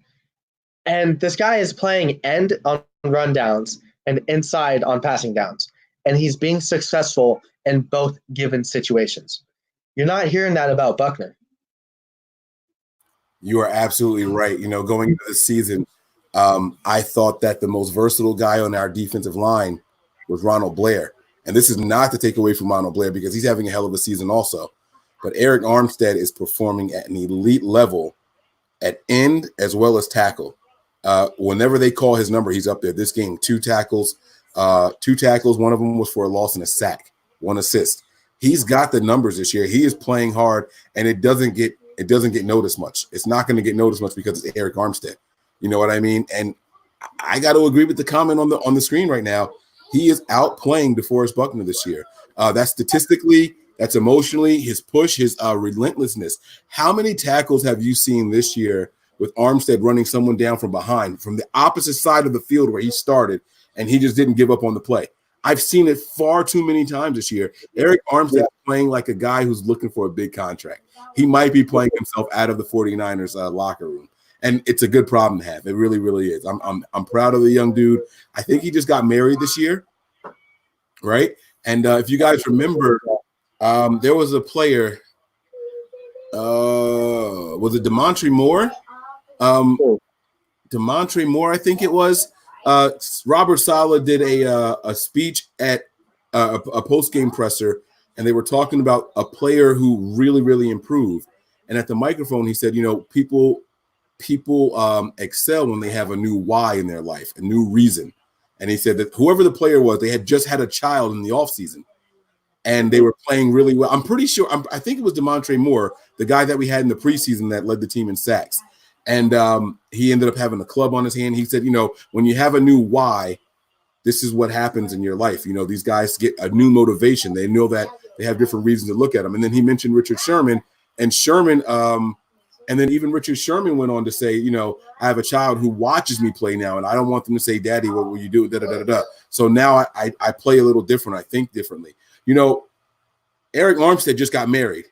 And this guy is playing end on rundowns and inside on passing downs. And he's being successful in both given situations. You're not hearing that about Buckner. You are absolutely right. Going into the season, I thought that the most versatile guy on our defensive line was Ronald Blair. And this is not to take away from Ronald Blair because he's having a hell of a season also. But Eric Armstead is performing at an elite level at end as well as tackle. Whenever they call his number, he's up there. This game, 2 tackles. One of them was for a loss and a sack, 1 assist. He's got the numbers this year. He is playing hard, and it doesn't get noticed much. It's not going to get noticed much because it's Eric Armstead. You know what I mean? And I got to agree with the comment on the screen right now. He is outplaying DeForest Buckner this year. That's statistically, that's emotionally, his push, his relentlessness. How many tackles have you seen this year with Armstead running someone down from behind, from the opposite side of the field where he started, and he just didn't give up on the play? I've seen it far too many times this year. Eric Armstead playing like a guy who's looking for a big contract. He might be playing himself out of the 49ers locker room. And it's a good problem to have. It really, really is. I'm proud of the young dude. I think he just got married this year, right? And if you guys remember, there was a player. Was it Demontre Moore? Demontre Moore, I think it was. Robert Saleh did a speech at a post-game presser, and they were talking about a player who really, really improved. And at the microphone, he said, people excel when they have a new why in their life, a new reason. And he said that whoever the player was, they had just had a child in the offseason, and they were playing really well. I'm pretty sure, I think it was Demontre Moore, the guy that we had in the preseason that led the team in sacks. And he ended up having a club on his hand. He said, when you have a new why, this is what happens in your life. These guys get a new motivation. They know that they have different reasons to look at them. And then he mentioned Richard Sherman, and Sherman, and then even Richard Sherman went on to say, I have a child who watches me play now, and I don't want them to say, Daddy, what will you do? Da, da, da, da, da. So now I play a little different. I think differently. Eric Armstead just got married.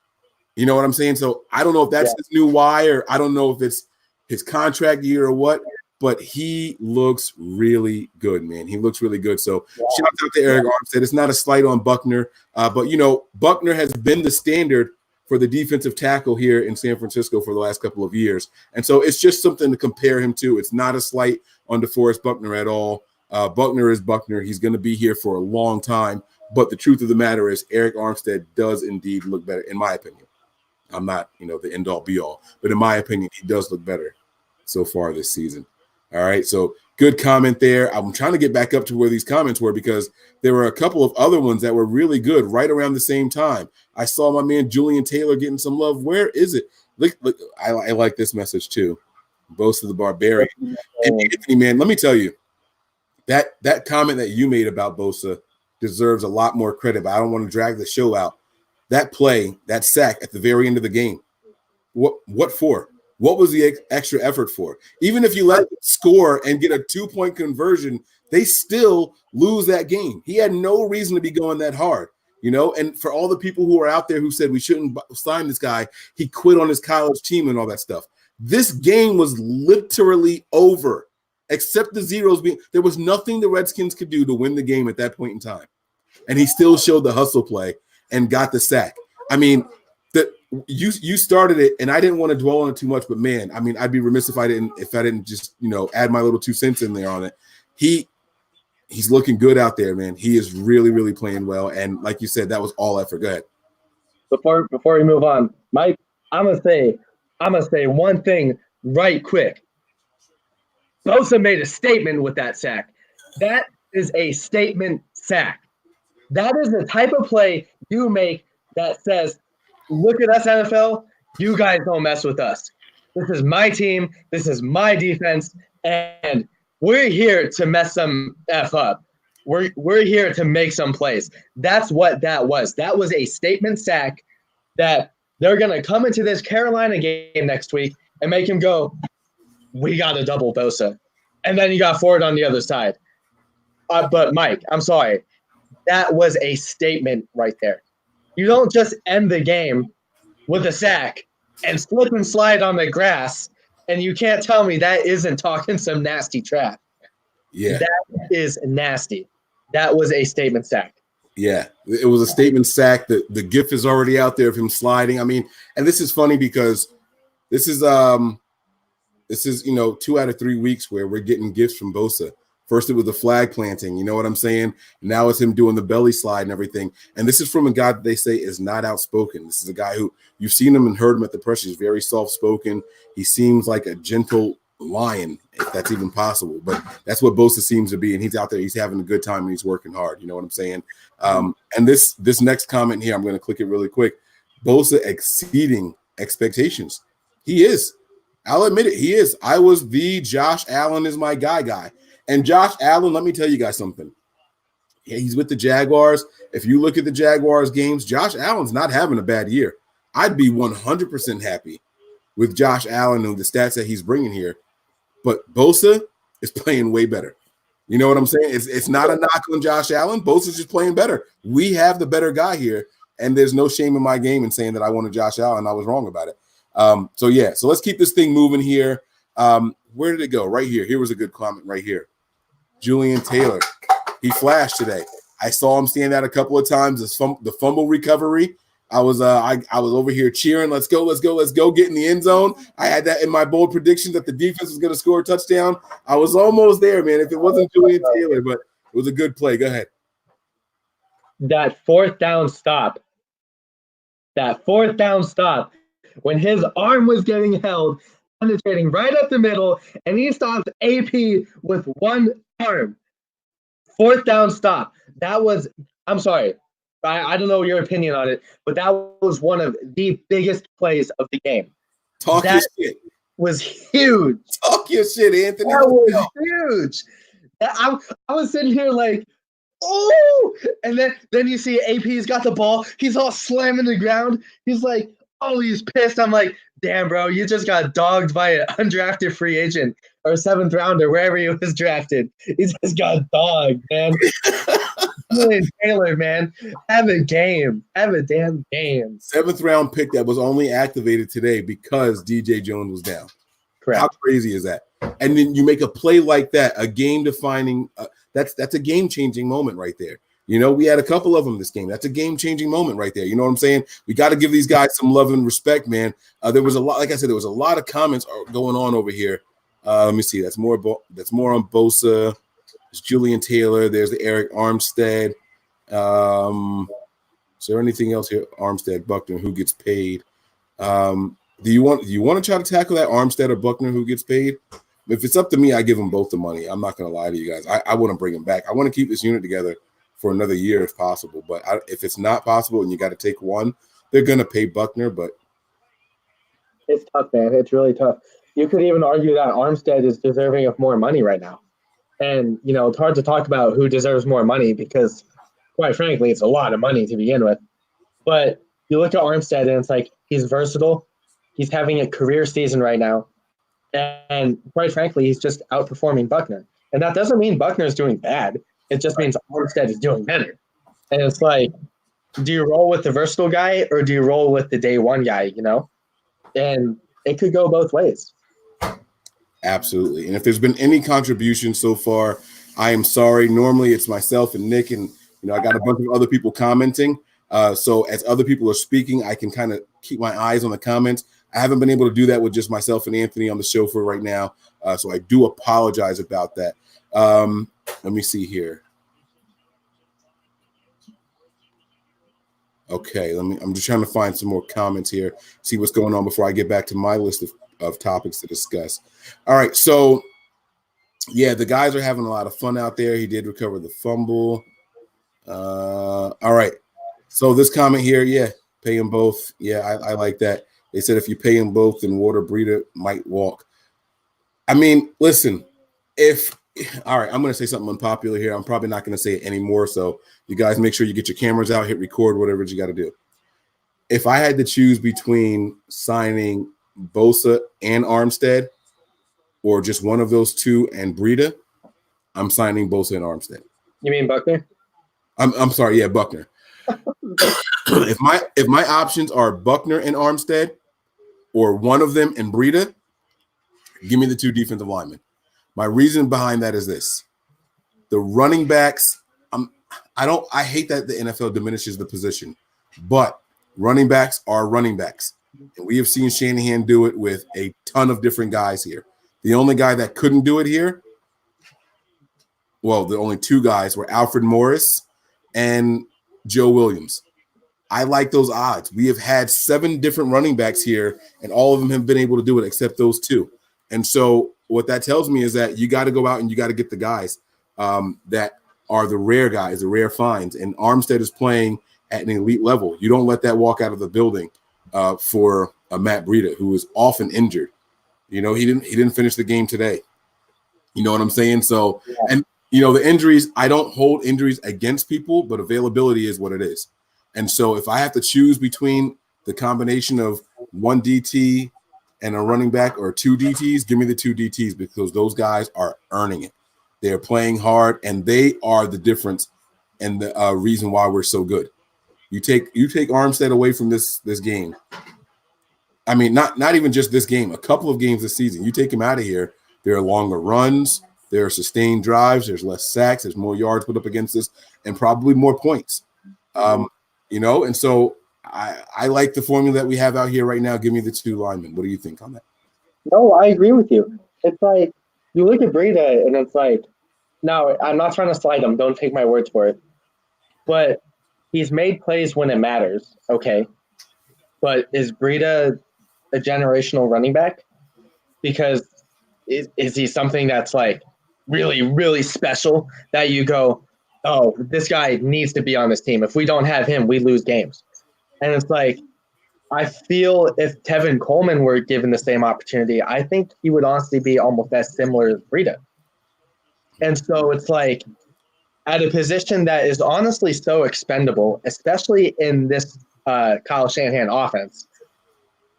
You know what I'm saying? So I don't know if that's his new why, or I don't know if it's his contract year or what, but he looks really good, man. He looks really good. So shout out to Eric Armstead. It's not a slight on Buckner, but Buckner has been the standard for the defensive tackle here in San Francisco for the last couple of years. And so it's just something to compare him to. It's not a slight on DeForest Buckner at all. Buckner is Buckner. He's going to be here for a long time. But the truth of the matter is Eric Armstead does indeed look better, in my opinion. I'm not, the end-all, be-all. But in my opinion, he does look better so far this season. All right, so good comment there. I'm trying to get back up to where these comments were because there were a couple of other ones that were really good right around the same time. I saw my man Julian Taylor getting some love. Where is it? Look, I like this message too. Boast of the Barbarian. And Anthony, man, let me tell you, that comment that you made about Bosa deserves a lot more credit, but I don't want to drag the show out. That play, that sack at the very end of the game, what for? What was the extra effort for? Even if you let them score and get a 2-point conversion, they still lose that game. He had no reason to be going that hard, And for all the people who are out there who said we shouldn't sign this guy, he quit on his college team and all that stuff. This game was literally over, except the zeros being – there was nothing the Redskins could do to win the game at that point in time. And he still showed the hustle play and got the sack. I mean – you started it, and I didn't want to dwell on it too much, but man, I mean, I'd be remiss if I didn't just add my little 2 cents in there on it. He's looking good out there, man. He is really, really playing well, and like you said, that was all effort. Go ahead. Before we move on, Mike, I'm gonna say one thing right quick. Bosa made a statement with that sack. That is a statement sack. That is the type of play you make that says, look at us, NFL. You guys don't mess with us. This is my team. This is my defense. And we're here to mess some F up. We're here to make some plays. That's what that was. That was a statement sack that they're going to come into this Carolina game next week and make him go, we got to double Bosa. And then you got Ford on the other side. But, Mike, I'm sorry. That was a statement right there. You don't just end the game with a sack and slip and slide on the grass, and you can't tell me that isn't talking some nasty trap. Yeah. That is nasty. That was a statement sack. Yeah, it was a statement sack. The GIF is already out there of him sliding. I mean, and this is funny because this is 2 out of 3 weeks where we're getting GIFs from Bosa. First, it was the flag planting. You know what I'm saying? Now it's him doing the belly slide and everything. And this is from a guy that they say is not outspoken. This is a guy who you've seen him and heard him at the press. He's very soft-spoken. He seems like a gentle lion, if that's even possible. But that's what Bosa seems to be. And he's out there. He's having a good time and he's working hard. You know what I'm saying? And this next comment here, I'm going to click it really quick. Bosa exceeding expectations. He is. I'll admit it. He is. I was the Josh Allen is my guy. And Josh Allen, let me tell you guys something. Yeah, he's with the Jaguars. If you look at the Jaguars games, Josh Allen's not having a bad year. I'd be 100% happy with Josh Allen and the stats that he's bringing here. But Bosa is playing way better. You know what I'm saying? It's not a knock on Josh Allen. Bosa's just playing better. We have the better guy here, and there's no shame in my game in saying that I wanted Josh Allen. I was wrong about it. So let's keep this thing moving here. Where did it go? Right here. Here was a good comment right here. Julian Taylor. He flashed today. I saw him stand out a couple of times. The fumble recovery. I was over here cheering. Let's go. Get in the end zone. I had that in my bold prediction that the defense was going to score a touchdown. I was almost there, man. If it wasn't Julian Taylor, but it was a good play. Go ahead. That fourth down stop. When his arm was getting held, penetrating right up the middle, and he stopped AP with one arm. Fourth down stop. That was, I'm sorry, I don't know your opinion on it, but that was one of the biggest plays of the game. Talk your shit. Was huge. Talk your shit, Anthony. That was huge. I was sitting here like, oh, and then you see AP's got the ball. He's all slamming the ground. He's like, oh, he's pissed. I'm like, damn, bro, you just got dogged by an undrafted free agent or seventh rounder, wherever he was drafted. He just got dogged, man. Julian Taylor, man, have a damn game. 7th round pick that was only activated today because DJ Jones was down. Correct. How crazy is that? And then you make a play like that, a game-defining. That's a game-changing moment right there. You know, we had a couple of them this game. That's a game-changing moment right there. You know what I'm saying? We got to give these guys some love and respect, man. There was a lot, like I said, there was a lot of comments going on over here. Let me see. That's more on Bosa. There's Julian Taylor. There's the Eric Armstead. Is there anything else here? Armstead, Buckner, who gets paid? Do you want to try to tackle that Armstead or Buckner, who gets paid? If it's up to me, I give them both the money. I'm not going to lie to you guys. I want to bring them back. I want to keep this unit together for another year if possible. But if it's not possible and you got to take one, they're going to pay Buckner. But it's tough, man. It's really tough. You could even argue that Armstead is deserving of more money right now. And, you know, it's hard to talk about who deserves more money because, quite frankly, it's a lot of money to begin with. But you look at Armstead and it's like he's versatile. He's having a career season right now. And quite frankly, he's just outperforming Buckner. And that doesn't mean Buckner is doing bad. It just means Armstead is doing better. And it's like, do you roll with the versatile guy or do you roll with the day one guy, you know? And it could go both ways. Absolutely. And if there's been any contribution so far, I am sorry. Normally it's myself and Nick, and I got a bunch of other people commenting. So as other people are speaking, I can kind of keep my eyes on the comments. I haven't been able to do that with just myself and Anthony on the show for right now. So I do apologize about that. Let me see here. Okay, I'm just trying to find some more comments here, see what's going on before I get back to my list of topics to discuss. All right, so yeah, the guys are having a lot of fun out there. He did recover the fumble. All right, so this comment here, yeah, pay them both. Yeah, I like that. They said if you pay them both, then Water Breeder might walk. I mean, listen, all right, I'm going to say something unpopular here. I'm probably not going to say it anymore. So you guys make sure you get your cameras out, hit record, whatever you got to do. If I had to choose between signing Bosa and Armstead or just one of those two and Breida, I'm signing Bosa and Armstead. You mean Buckner? I'm sorry. Yeah, Buckner. If my options are Buckner and Armstead or one of them and Breida, give me the two defensive linemen. My reason behind that is this. The running backs, I hate that the NFL diminishes the position, but running backs are running backs. And we have seen Shanahan do it with a ton of different guys here. The only guy that couldn't do it here, well, the only two guys were Alfred Morris and Joe Williams. I like those odds. We have had 7 different running backs here, and all of them have been able to do it except those two. And so what that tells me is that you got to go out and you got to get the guys that are the rare guys, the rare finds. And Armstead is playing at an elite level. You don't let that walk out of the building for a Matt Breida, who is often injured. He didn't finish the game today. You know what I'm saying? So, yeah. And the injuries, I don't hold injuries against people, but availability is what it is. And so if I have to choose between the combination of one DT and a running back or two DTs, give me the two DTs because those guys are earning it. They're playing hard, and they are the difference and the reason why we're so good. You take Armstead away from this game. I mean, not even just this game, a couple of games this season. You take him out of here, there are longer runs, there are sustained drives, there's less sacks, there's more yards put up against us, and probably more points. And so I like the formula that we have out here right now. Give me the 2 linemen. What do you think on that? No, I agree with you. It's like you look at Breida, and it's like, no, I'm not trying to slide him. Don't take my words for it. But he's made plays when it matters, okay? But is Breida a generational running back? Because is he something that's like really, really special that you go, oh, this guy needs to be on this team. If we don't have him, we lose games. And it's like, I feel if Tevin Coleman were given the same opportunity, I think he would honestly be almost as similar as Breida. And so it's like, at a position that is honestly so expendable, especially in this Kyle Shanahan offense,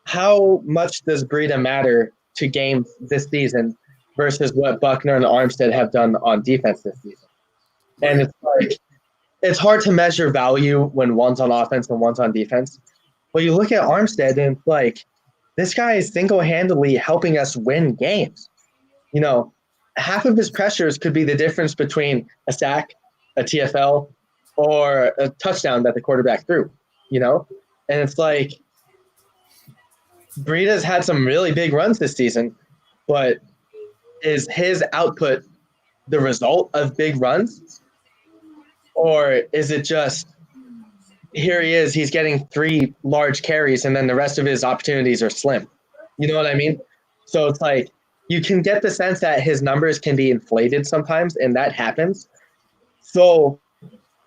how much does Breida matter to games this season versus what Buckner and Armstead have done on defense this season? And it's like, it's hard to measure value when one's on offense and one's on defense. But you look at Armstead and it's like, this guy is single-handedly helping us win games. You know, half of his pressures could be the difference between a sack, a TFL, or a touchdown that the quarterback threw, you know? And it's like, Breida's had some really big runs this season, but is his output the result of big runs? Or is it just, here he is, he's getting 3 large carries and then the rest of his opportunities are slim? You know what I mean? So it's like, you can get the sense that his numbers can be inflated sometimes, and that happens. So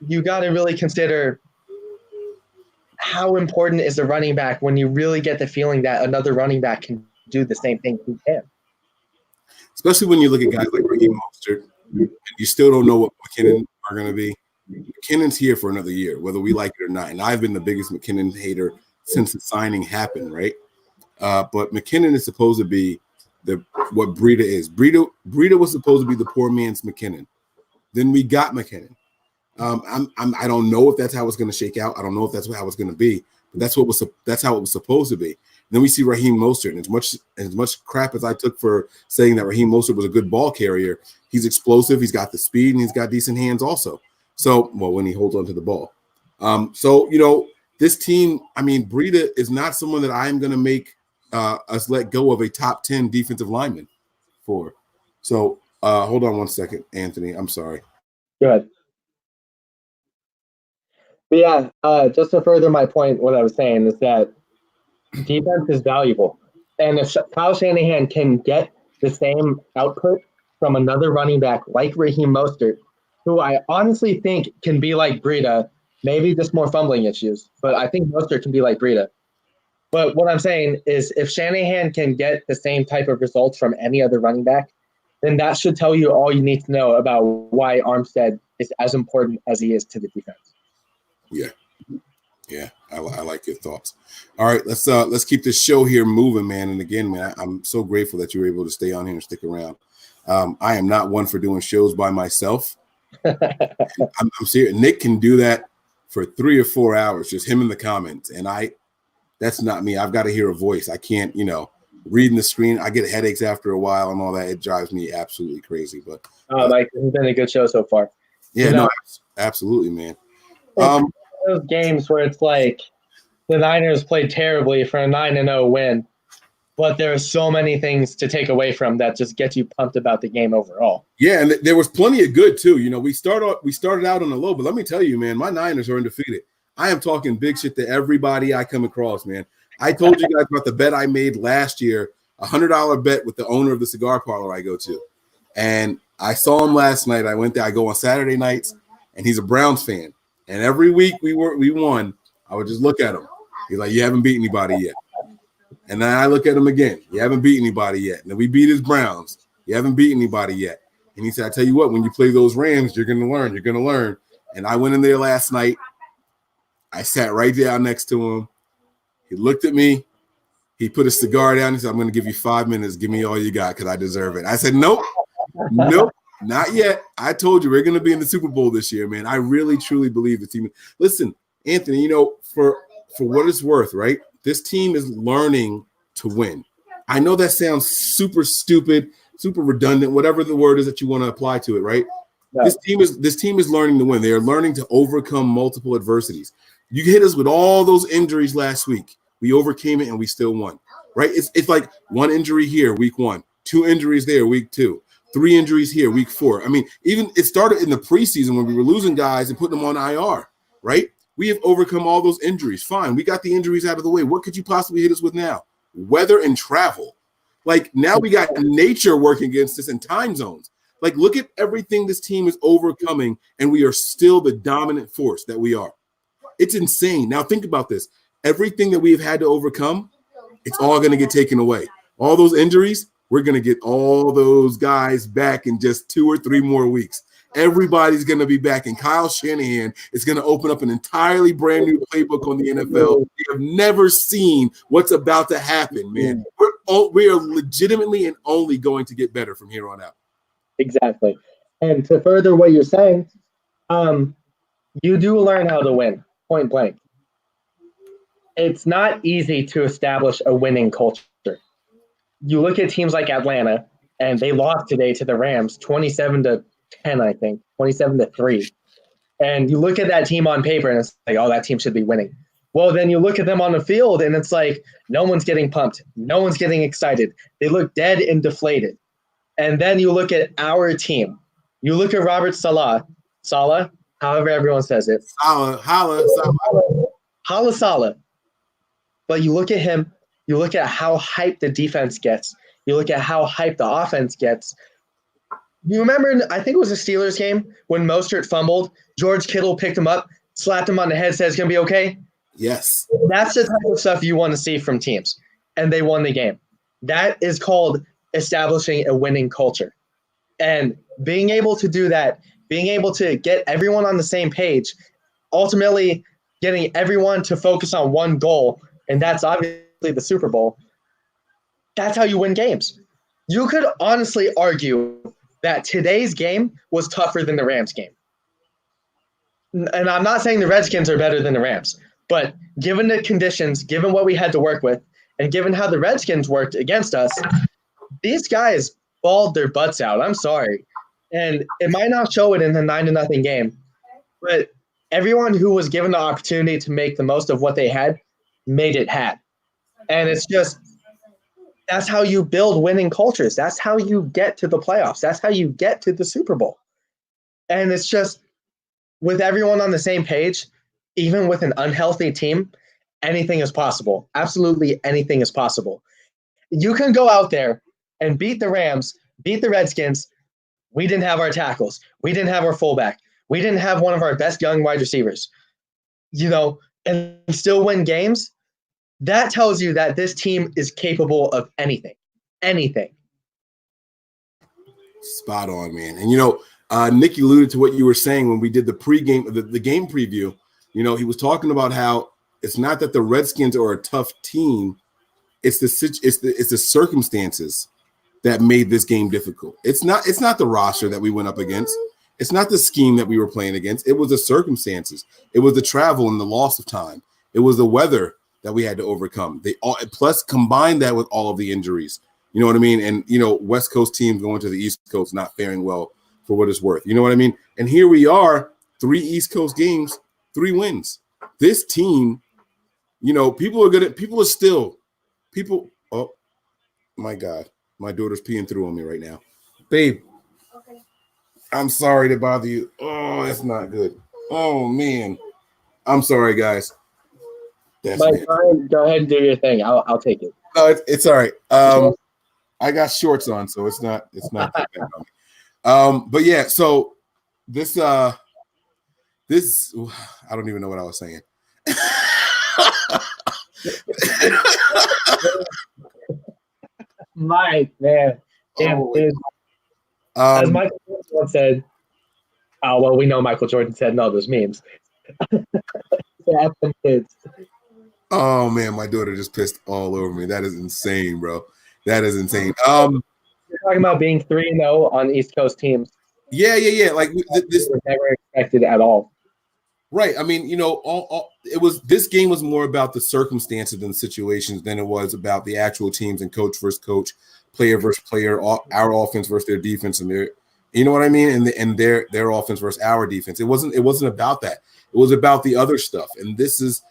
you got to really consider how important is a running back when you really get the feeling that another running back can do the same thing he can. Especially when you look at guys like Raheem Mostert, and you still don't know what McKinnon are going to be. McKinnon's here for another year, whether we like it or not. And I've been the biggest McKinnon hater since the signing happened, right? But McKinnon is supposed to be what Breida is. Breida was supposed to be the poor man's McKinnon. Then we got McKinnon. I don't know if that's how it's going to shake out. I don't know if that's how it's going to be. But that's how it was supposed to be. And then we see Raheem Mostert, and as much crap as I took for saying that Raheem Mostert was a good ball carrier, he's explosive. He's got the speed, and he's got decent hands also. So, well, when he holds onto the ball. This team, I mean, Breida is not someone that I am going to make us let go of a top 10 defensive lineman for. So, hold on one second, Anthony. I'm sorry. Go ahead. But yeah, just to further my point, what I was saying is that defense is valuable. And if Kyle Shanahan can get the same output from another running back like Raheem Mostert, who I honestly think can be like Breida, maybe just more fumbling issues, but I think Mostert can be like Breida. But what I'm saying is if Shanahan can get the same type of results from any other running back, then that should tell you all you need to know about why Armstead is as important as he is to the defense. Yeah, I like your thoughts. All right, let's keep this show here moving, man. And again, man, I'm so grateful that you were able to stay on here and stick around. I am not one for doing shows by myself. I'm serious. Nick can do that for 3 or 4 hours, just him in the comments, and that's not me. I've got to hear a voice. I can't, reading the screen. I get headaches after a while and all that. It drives me absolutely crazy. But Mike, it's been a good show so far. Yeah, no, absolutely, man. Those games where it's like the Niners played terribly for a 9-0 win, but there are so many things to take away from that just get you pumped about the game overall. Yeah, and there was plenty of good too. We started out on the low, but let me tell you, man, my Niners are undefeated. I am talking big shit to everybody I come across, man. I told you guys about the bet I made last year, $100 bet with the owner of the cigar parlor I go to. And I saw him last night. I went there. I go on Saturday nights, and he's a Browns fan. And every week we won, I would just look at him. He's like, you haven't beat anybody yet. And then I look at him again. You haven't beat anybody yet. And then we beat his Browns. You haven't beat anybody yet. And he said, I tell you what, when you play those Rams, you're going to learn. You're going to learn. And I went in there last night. I sat right down next to him. He looked at me. He put a cigar down. He said, I'm going to give you 5 minutes. Give me all you got because I deserve it. I said, nope. Not yet. I told you we're going to be in the Super Bowl this year, man. I really, truly believe the team. Listen, Anthony, you know, for what it's worth, right? This team is learning to win. I know that sounds super stupid, super redundant, whatever the word is that you want to apply to it, right? No. This team is learning to win. They are learning to overcome multiple adversities. You hit us with all those injuries last week. We overcame it and we still won, right? It's like one injury here, week 1, 2 injuries there, week 2, 3 injuries here, week 4. I mean, even it started in the preseason when we were losing guys and putting them on IR, right? We have overcome all those injuries. Fine, we got the injuries out of the way. What could you possibly hit us with now? Weather and travel. Like now we got nature working against us and time zones. Like look at everything this team is overcoming, and we are still the dominant force that we are. It's insane. Now think about this. Everything that we've had to overcome, it's all going to get taken away. All those injuries, we're going to get all those guys back in just 2 or 3 more weeks. Everybody's going to be back, and Kyle Shanahan is going to open up an entirely brand new playbook on the NFL. We have never seen what's about to happen, man. We are legitimately and only going to get better from here on out. Exactly. And to further what you're saying, you do learn how to win, point blank. It's not easy to establish a winning culture. You look at teams like Atlanta, and they lost today to the Rams, 27-10, I think, 27-3. And you look at that team on paper, and it's like, oh, that team should be winning. Well, then you look at them on the field, and it's like no one's getting pumped. No one's getting excited. They look dead and deflated. And then you look at our team. You look at Robert Saleh, however everyone says it. Saleh. But you look at him, you look at how hyped the defense gets. You look at how hyped the offense gets. You remember, I think it was a Steelers game when Mostert fumbled. George Kittle picked him up, slapped him on the head, said it's going to be okay. Yes. That's the type of stuff you want to see from teams. And they won the game. That is called establishing a winning culture. And being able to do that, being able to get everyone on the same page, ultimately getting everyone to focus on one goal, and that's obviously the Super Bowl, that's how you win games. You could honestly argue that today's game was tougher than the Rams game. And I'm not saying the Redskins are better than the Rams, but given the conditions, given what we had to work with, and given how the Redskins worked against us, these guys balled their butts out. I'm sorry. And it might not show it in the 9-0 game, but everyone who was given the opportunity to make the most of what they had made it happen. And it's just, that's how you build winning cultures. That's how you get to the playoffs. That's how you get to the Super Bowl. And it's just, with everyone on the same page, even with an unhealthy team, anything is possible. Absolutely anything is possible. You can go out there and beat the Rams, beat the Redskins. We didn't have our tackles. We didn't have our fullback. We didn't have one of our best young wide receivers, and still win games. That tells you that this team is capable of anything. Spot on, man. And, Nick alluded to what you were saying when we did the pregame, the game preview. He was talking about how it's not that the Redskins are a tough team. It's the circumstances that made this game difficult. It's not the roster that we went up against. It's not the scheme that we were playing against. It was the circumstances. It was the travel and the loss of time. It was the weather that we had to overcome. Plus combine that with all of the injuries. You know what I mean? And, West Coast teams going to the East Coast not faring well for what it's worth. You know what I mean? And here we are, 3 East Coast games, 3 wins. This team, oh, my God. My daughter's peeing through on me right now. Babe, okay. I'm sorry to bother you. Oh, that's not good. Oh, man. I'm sorry, guys. Fine. Go ahead and do your thing. I'll take it. No, it's all right. I got shorts on, so it's not that bad on me. But yeah, so this I don't even know what I was saying. Mike, man. Damn, as Michael Jordan said, we know Michael Jordan said no, those memes. Oh man, my daughter just pissed all over me. That is insane, bro. That is insane. You're talking about being 3-0 on East Coast teams. Yeah. Like this, It was never expected at all. right? I mean, it was this game was more about the circumstances and situations than it was about the actual teams and coach versus coach, player versus player, our offense versus their defense, and their, you know what I mean, and their offense versus our defense. It wasn't about that. It was about the other stuff, and this is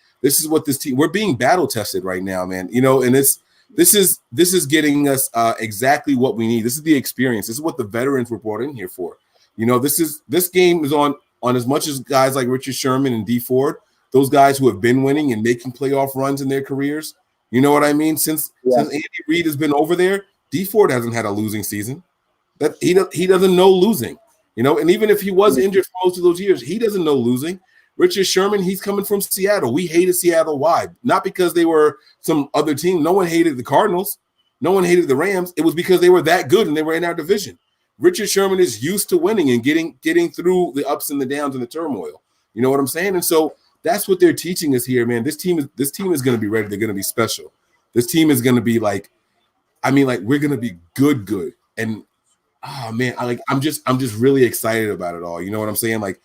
what this team, we're being battle tested right now, man. And this is getting us exactly what we need. This is the experience. This is what the veterans were brought in here for. This game is on as much as guys like Richard Sherman and D Ford, those guys who have been winning and making playoff runs in their careers. You know what I mean? Since Andy Reid has been over there, D Ford hasn't had a losing season. That he doesn't know losing. And even if he was injured for most of those years, he doesn't know losing. Richard Sherman, he's coming from Seattle. We hated Seattle. Why? Not because they were some other team. No one hated the Cardinals. No one hated the Rams. It was because they were that good and they were in our division. Richard Sherman is used to winning and getting through the ups and the downs and the turmoil. You know what I'm saying? And so that's what they're teaching us here, man. This team is going to be ready. They're going to be special. This team is going to be we're going to be good. And man, I'm just really excited about it all. You know what I'm saying? Like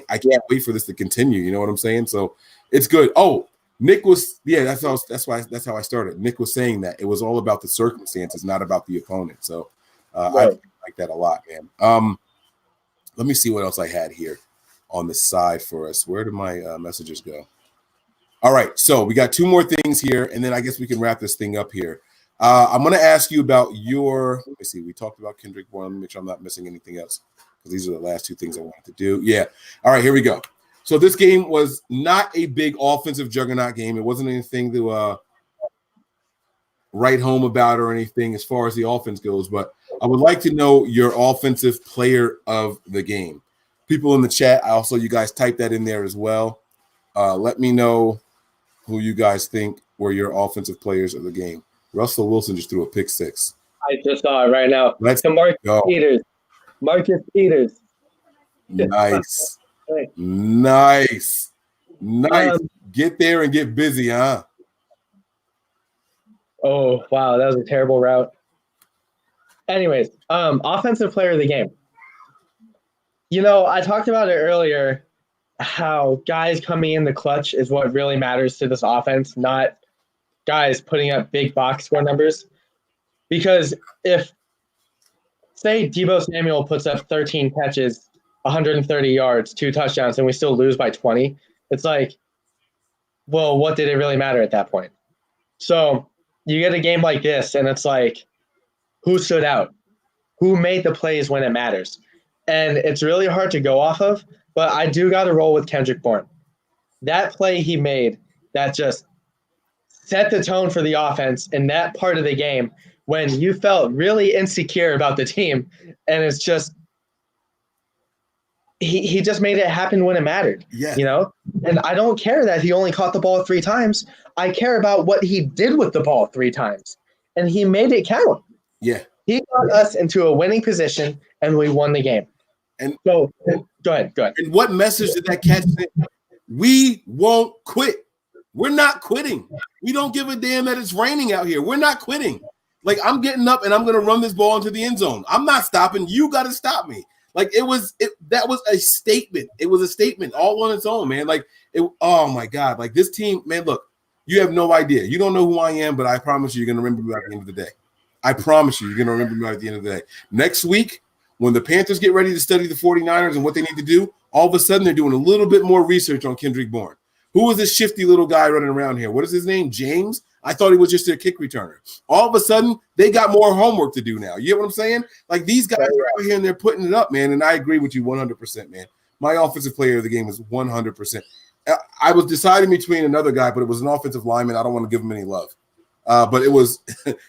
I can't wait for this to continue. You know what I'm saying? So it's good. Oh, Nick was that's how I started. Nick was saying that it was all about the circumstances, not about the opponent. So I like that a lot, man. Let me see what else I had here on the side for us. Where did my messages go? All right, so we got two more things here, and then I guess we can wrap this thing up here. I'm going to ask you about let me see, we talked about Kendrick Bourne. Let me make sure I'm not missing anything else, because these are the last two things I wanted to do. Yeah. All right, here we go. So this game was not a big offensive juggernaut game. It wasn't anything to write home about or anything as far as the offense goes, but I would like to know your offensive player of the game. People in the chat, also, you guys type that in there as well. Let me know who you guys think were your offensive players of the game. Russell Wilson just threw a pick six. I just saw it right now. Let's to Marcus go. Peters. Marcus Peters. Nice. Nice. Get there and get busy, huh? Oh, wow. That was a terrible route. Anyways, offensive player of the game. I talked about it earlier, how guys coming in the clutch is what really matters to this offense, not guys putting up big box score numbers. Because if, say, Deebo Samuel puts up 13 catches, 130 yards, 2 touchdowns, and we still lose by 20, it's like, well, what did it really matter at that point? So you get a game like this, and it's like, who stood out? Who made the plays when it matters? And it's really hard to go off of, but I do got to roll with Kendrick Bourne. That play he made that just set the tone for the offense in that part of the game when you felt really insecure about the team, and it's just he just made it happen when it mattered. Yeah. And I don't care that he only caught the ball 3 times. I care about what he did with the ball 3 times, and he made it count. Yeah. He got us into a winning position, and we won the game. And so, go ahead. And what message did that catch? We won't quit. We're not quitting. We don't give a damn that it's raining out here. We're not quitting. Like, I'm getting up and I'm going to run this ball into the end zone. I'm not stopping. You got to stop me. Like, that was a statement. It was a statement all on its own, man. Like, oh my God. Like, this team, man, look, you have no idea. You don't know who I am, but I promise you're going to remember me at the end of the day. I promise you're going to remember me at the end of the day. Next week, when the Panthers get ready to study the 49ers and what they need to do, all of a sudden they're doing a little bit more research on Kendrick Bourne. Who is this shifty little guy running around here? What is his name? James? I thought he was just their kick returner. All of a sudden, they got more homework to do now. You get what I'm saying? Like, these guys are out here and they're putting it up, man. And I agree with you 100%, man. My offensive player of the game is 100%. I was deciding between another guy, but it was an offensive lineman. I don't want to give him any love. But it was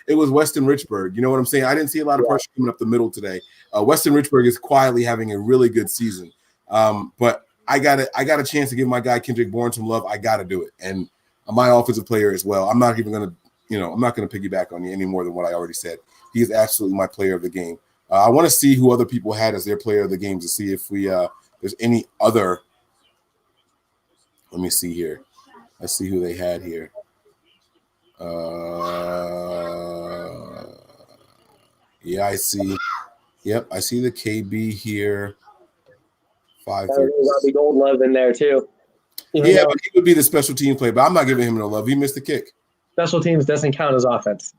Weston Richburg. You know what I'm saying? I didn't see a lot of pressure coming up the middle today. Weston Richburg is quietly having a really good season. But I got a chance to give my guy Kendrick Bourne some love. I got to do it. And my offensive player as well. I'm not even going to, I'm not going to piggyback on you any more than what I already said. He is absolutely my player of the game. I want to see who other people had as their player of the game to see if there's any other. Let me see here. Let's see who they had here. Yeah, I see. Yep, I see the KB here. 5:30. Robbie Goldlove in there too. Even Yeah, though but he would be the special team player, but I'm not giving him no love. He missed the kick. special teams doesn't count as offense.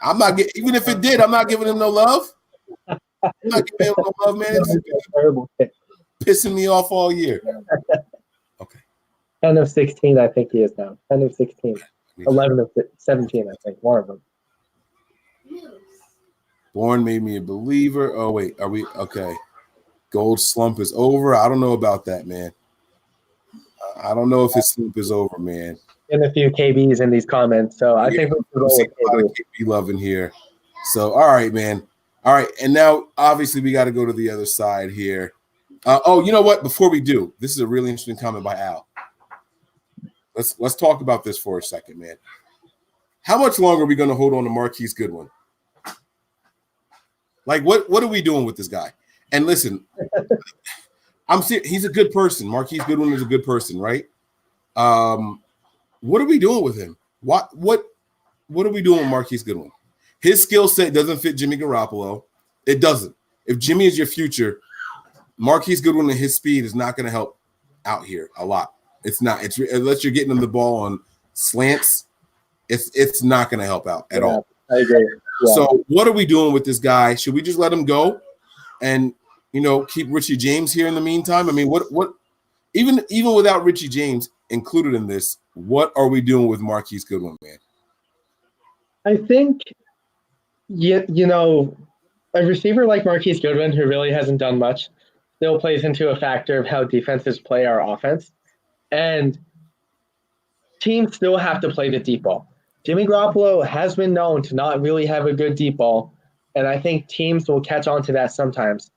I'm not getting, even if it did, I'm not giving him no love. I'm not giving him no love, man. It's Terrible kick. pissing me off all year. Okay. 10 of 16, I think he is now. 10 of 16. 11 of 17, I think. One of them. Bourne made me a believer. Oh, wait. Are we? Okay. Gold slump is over. I don't know about that, man. I don't know if his slump is over, man. And a few KBs in these comments. So I think we should I'm roll seeing with a lot of KB. KB love in here. So, all right, man. All right. And now, obviously, we got to go to the other side here. Oh, you know what? Before we do, this is a really interesting comment by Al. Let's talk about this for a second, man. How much longer are we going to hold on to Marquise Goodwin? Like, what are we doing with this guy? And listen, I'm serious. He's a good person. Marquise Goodwin is a good person, right? What are we doing with him? What are we doing with Marquise Goodwin? His skill set doesn't fit Jimmy Garoppolo. It doesn't. If Jimmy is your future, Marquise Goodwin and his speed is not going to help out here a lot. It's not. It's unless you're getting him the ball on slants, it's not going to help out at all. I agree. Yeah. So what are we doing with this guy? Should we just let him go and keep Richie James here in the meantime? I mean, what even without Richie James included in this, what are we doing with Marquise Goodwin, man? I think, a receiver like Marquise Goodwin, who really hasn't done much, still plays into a factor of how defenses play our offense. And teams still have to play the deep ball. Jimmy Garoppolo has been known to not really have a good deep ball, and I think teams will catch on to that sometimes.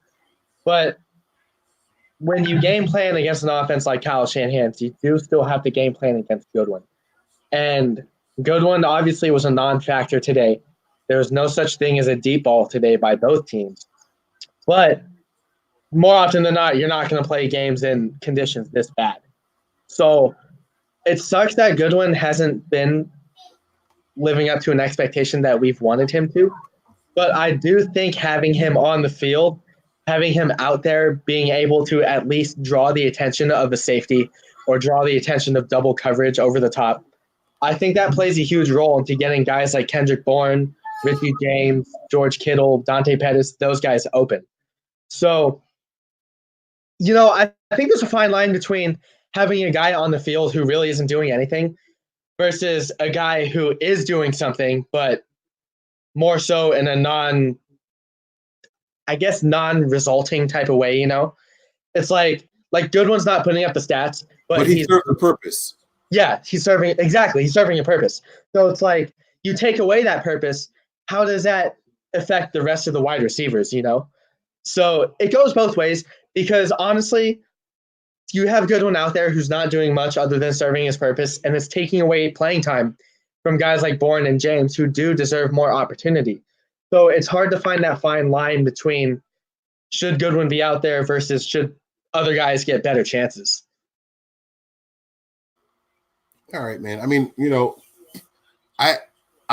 But when you game plan against an offense like Kyle Shanahan's, you do still have to game plan against Goodwin. And Goodwin obviously was a non-factor today. There was no such thing as a deep ball today by both teams. But more often than not, you're not going to play games in conditions this bad. So it sucks that Goodwin hasn't been living up to an expectation that we've wanted him to. But I do think having him on the field, having him out there, being able to at least draw the attention of the safety or draw the attention of double coverage over the top, I think that plays a huge role into getting guys like Kendrick Bourne, Richie James, George Kittle, Dante Pettis, those guys open. So, I think there's a fine line between having a guy on the field who really isn't doing anything versus a guy who is doing something, but more so in a non-resulting type of way, It's like Goodwin's not putting up the stats, but he serves a purpose. Yeah, he's serving a purpose. So it's like you take away that purpose, how does that affect the rest of the wide receivers, So it goes both ways because honestly, you have Goodwin out there who's not doing much other than serving his purpose, and it's taking away playing time from guys like Bourne and James who do deserve more opportunity. So it's hard to find that fine line between should Goodwin be out there versus should other guys get better chances. All right, man. I mean, I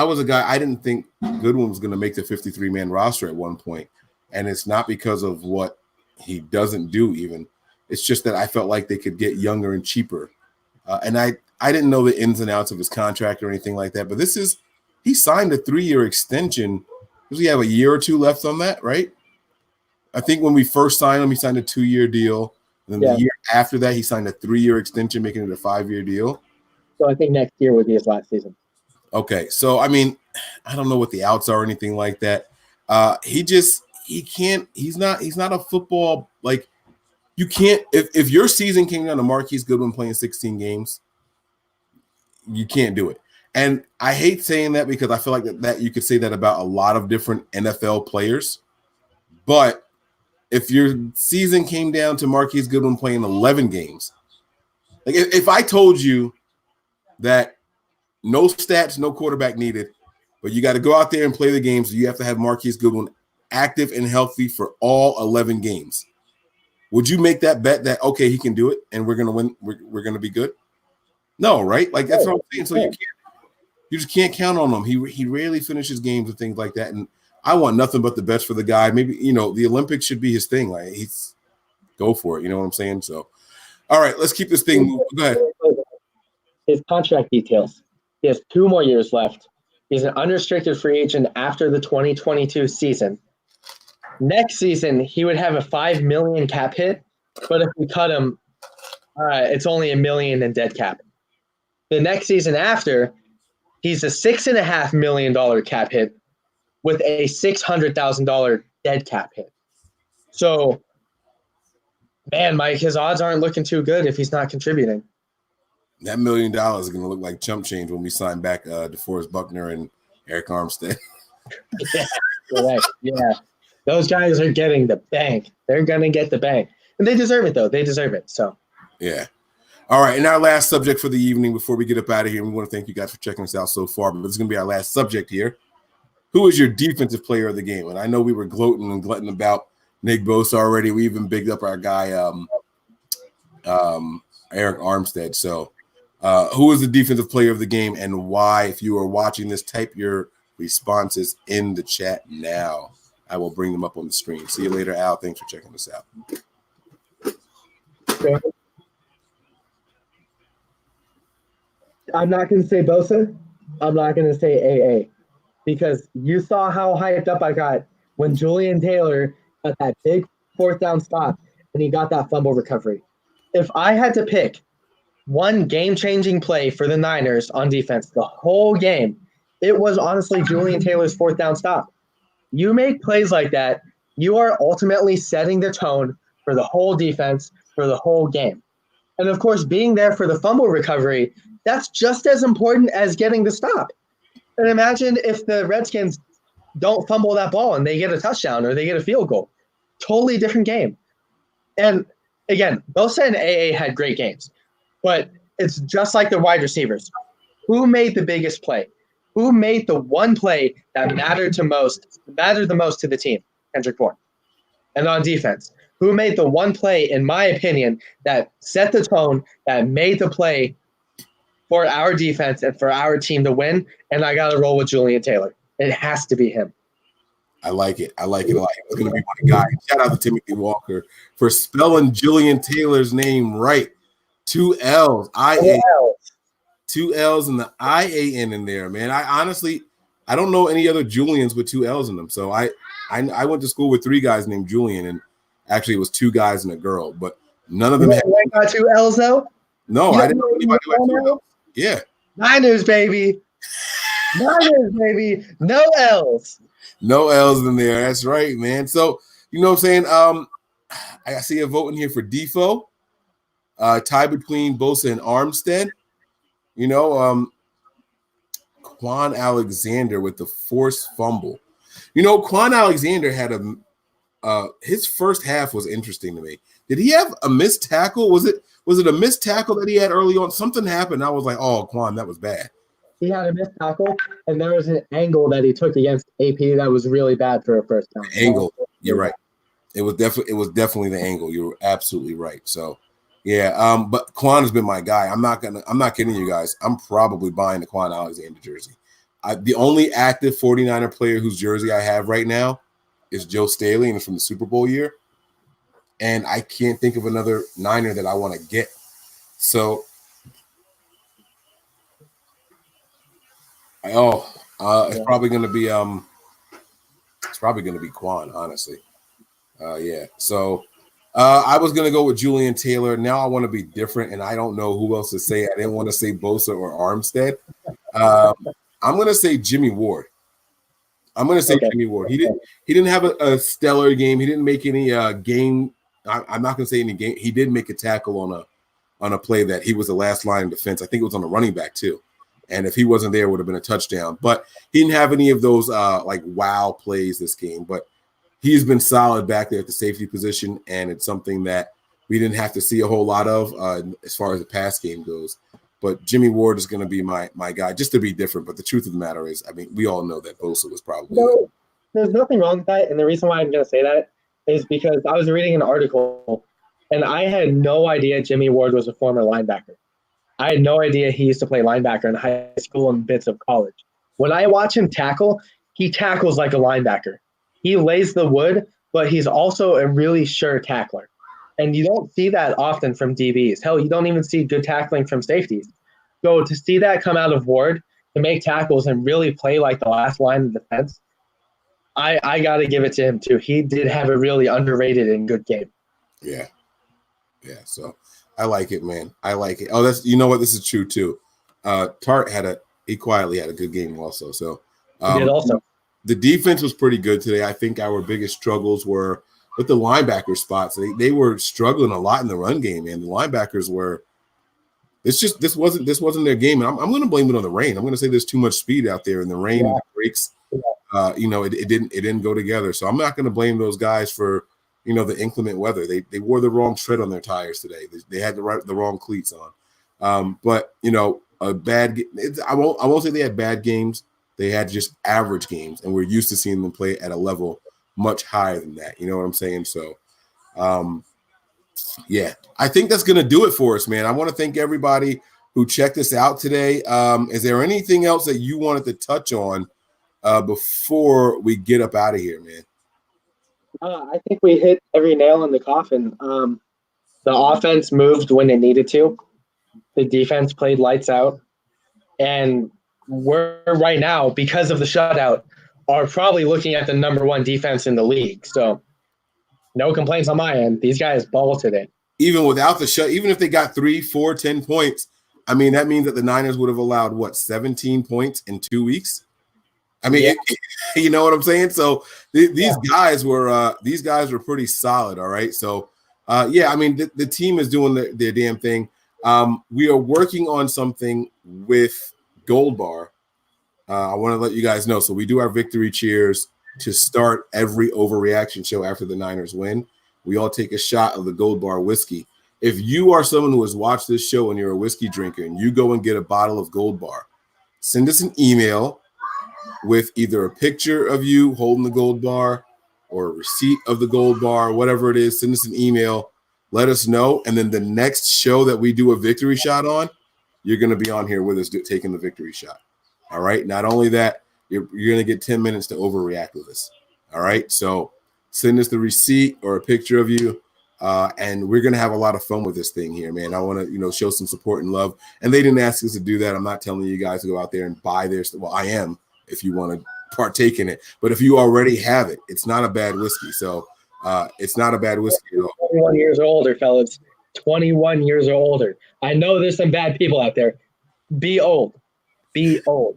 was a guy, I didn't think Goodwin was going to make the 53-man roster at one point, and it's not because of what he doesn't do even. It's just that I felt like they could get younger and cheaper. And I didn't know the ins and outs of his contract or anything like that, but he signed a 3-year extension. Does he have a year or two left on that, right? I think when we first signed him, he signed a 2-year deal. And then the year after that, he signed a 3-year extension, making it a 5-year deal. So I think next year would be his last season. Okay. So, I mean, I don't know what the outs are or anything like that. He's not a football, like, you can't, if your season came down to Marquise Goodwin playing 16 games, you can't do it. And I hate saying that because I feel like that you could say that about a lot of different NFL players. But if your season came down to Marquise Goodwin playing 11 games, like if I told you that no stats, no quarterback needed, but you got to go out there and play the games, so you have to have Marquise Goodwin active and healthy for all 11 games. Would you make that bet that, okay, he can do it and we're going to win, we're going to be good? No, right? Like, that's what I'm saying. So you just can't count on him. He rarely finishes games and things like that. And I want nothing but the best for the guy. Maybe, the Olympics should be his thing. Like, he's go for it. You know what I'm saying? So, all right, let's keep this thing moving. Go ahead. His contract details. He has 2 more years left. He's an unrestricted free agent after the 2022 season. Next season, he would have a $5 million cap hit, but if we cut him, it's only $1 million in dead cap. The next season after, he's a $6.5 million cap hit with a $600,000 dead cap hit. So, man, Mike, his odds aren't looking too good if he's not contributing. That $1 million is going to look like chump change when we sign back DeForest Buckner and Eric Armstead. Yeah, correct. Yeah. Those guys are getting the bank. They're going to get the bank. And they deserve it, though. They deserve it. So, yeah. All right. And our last subject for the evening before we get up out of here, we want to thank you guys for checking us out so far. But this is going to be our last subject here. Who is your defensive player of the game? And I know we were gloating and glutting about Nick Bosa already. We even bigged up our guy, Eric Armstead. So, who is the defensive player of the game and why? If you are watching this, type your responses in the chat now. I will bring them up on the screen. See you later, Al. Thanks for checking us out. I'm not going to say Bosa. I'm not going to say AA because you saw how hyped up I got when Julian Taylor got that big 4th down stop and he got that fumble recovery. If I had to pick one game-changing play for the Niners on defense the whole game, it was honestly Julian Taylor's 4th down stop. You make plays like that, you are ultimately setting the tone for the whole defense for the whole game. And, of course, being there for the fumble recovery, that's just as important as getting the stop. And imagine if the Redskins don't fumble that ball and they get a touchdown or they get a field goal. Totally different game. And, again, Bosa and AA had great games. But it's just like the wide receivers. Who made the biggest play? Who made the one play that mattered the most to the team? Kendrick Bourne. And on defense, who made the one play, in my opinion, that set the tone, that made the play for our defense and for our team to win? And I got to roll with Julian Taylor. It has to be him. I like it. I like it a lot. It's going to be my guy. Shout out to Timothy Walker for spelling Julian Taylor's name right. 2 L's. I-A. 2 L's and the IAN in there, man. I don't know any other Julians with 2 L's in them. So I went to school with 3 guys named Julian, and actually it was 2 guys and a girl, but none of them had got 2 L's though? No, I didn't know anybody who had 2 L's. Yeah. Niners, baby. Niners, baby. No L's. No L's in there. That's right, man. So, you know what I'm saying? I see a vote in here for Defo. Tie between Bosa and Armstead. Quan Alexander with the forced fumble. Quan Alexander had his first half was interesting to me. Did he have a missed tackle? Was it a missed tackle that he had early on? Something happened. I was like, oh, Quan, that was bad. He had a missed tackle, and there was an angle that he took against AP that was really bad for a first down. Angle. You're right. It was definitely the angle. You're absolutely right. So, yeah. But Quan has been my guy. I'm not kidding you guys. I'm probably buying the Quan Alexander jersey. The only active 49er player whose jersey I have right now is Joe Staley, and it's from the Super Bowl year. And I can't think of another Niner that I want to get. So, it's probably going to be Quan, honestly. Yeah. So I was going to go with Julian Taylor. Now I want to be different, and I don't know who else to say. I didn't want to say Bosa or Armstead. I'm going to say Jimmy Ward. Jimmy Ward. He didn't have a stellar game. He didn't make any game. I'm not going to say any game. He did make a tackle on a play that he was the last line of defense. I think it was on a running back too. And if he wasn't there, it would have been a touchdown. But he didn't have any of those like wow plays this game. But he's been solid back there at the safety position, and it's something that we didn't have to see a whole lot of as far as the pass game goes. But Jimmy Ward is going to be my guy, just to be different. But the truth of the matter is, I mean, we all know that Bosa was probably. No, there's nothing wrong with that. And the reason why I'm going to say that is because I was reading an article, and I had no idea Jimmy Ward was a former linebacker. I had no idea he used to play linebacker in high school and bits of college. When I watch him tackle, he tackles like a linebacker. He lays the wood, but he's also a really sure tackler. And you don't see that often from DBs. Hell, you don't even see good tackling from safeties. So to see that come out of Ward, to make tackles and really play like the last line of defense, I got to give it to him too. He did have a really underrated and good game. Yeah. So I like it, man. I like it. Oh, that's, you know what? This is true too. Tart he quietly had a good game also. So He did also. The defense was pretty good today. I think our biggest struggles were with the linebacker spots. They were struggling a lot in the run game, and the linebackers were. This wasn't their game, and I'm going to blame it on the rain. I'm going to say there's too much speed out there, and the rain breaks. It didn't go together. So I'm not going to blame those guys for the inclement weather. They wore the wrong tread on their tires today. They had the wrong cleats on. But a bad. I won't say they had bad games. They had just average games, and we're used to seeing them play at a level much higher than that. You know what I'm saying? So, I think that's going to do it for us, man. I want to thank everybody who checked us out today. Is there anything else that you wanted to touch on before we get up out of here, man? I think we hit every nail in the coffin. The offense moved when it needed to. The defense played lights out. And we're right now, because of the shutout, are probably looking at the number one defense in the league. So no complaints on my end. These guys ball today. Even without the shut, even if they got 3, 4, 10 points, I mean, that means that the Niners would have allowed 17 points in 2 weeks. I mean, you know what I'm saying? So these guys were pretty solid. All right. So I mean, the team is doing their damn thing. We are working on something with Gold Bar. I want to let you guys know. So we do our victory cheers to start every Overreaction show after the Niners win. We all take a shot of the Gold Bar whiskey. If you are someone who has watched this show and you're a whiskey drinker and you go and get a bottle of Gold Bar, send us an email with either a picture of you holding the Gold Bar or a receipt of the Gold Bar, whatever it is. Send us an email. Let us know. And then the next show that we do a victory shot on, you're going to be on here with us taking the victory shot. All right. Not only that, you're going to get 10 minutes to overreact with us. All right. So send us the receipt or a picture of you. And we're going to have a lot of fun with this thing here, man. I want to, show some support and love. And they didn't ask us to do that. I'm not telling you guys to go out there and buy their stuff. Well, I am if you want to partake in it. But if you already have it, it's not a bad whiskey. So it's not a bad whiskey at all. 21 years or older, fellas. 21 years or older. I know there's some bad people out there. Be old. Be old.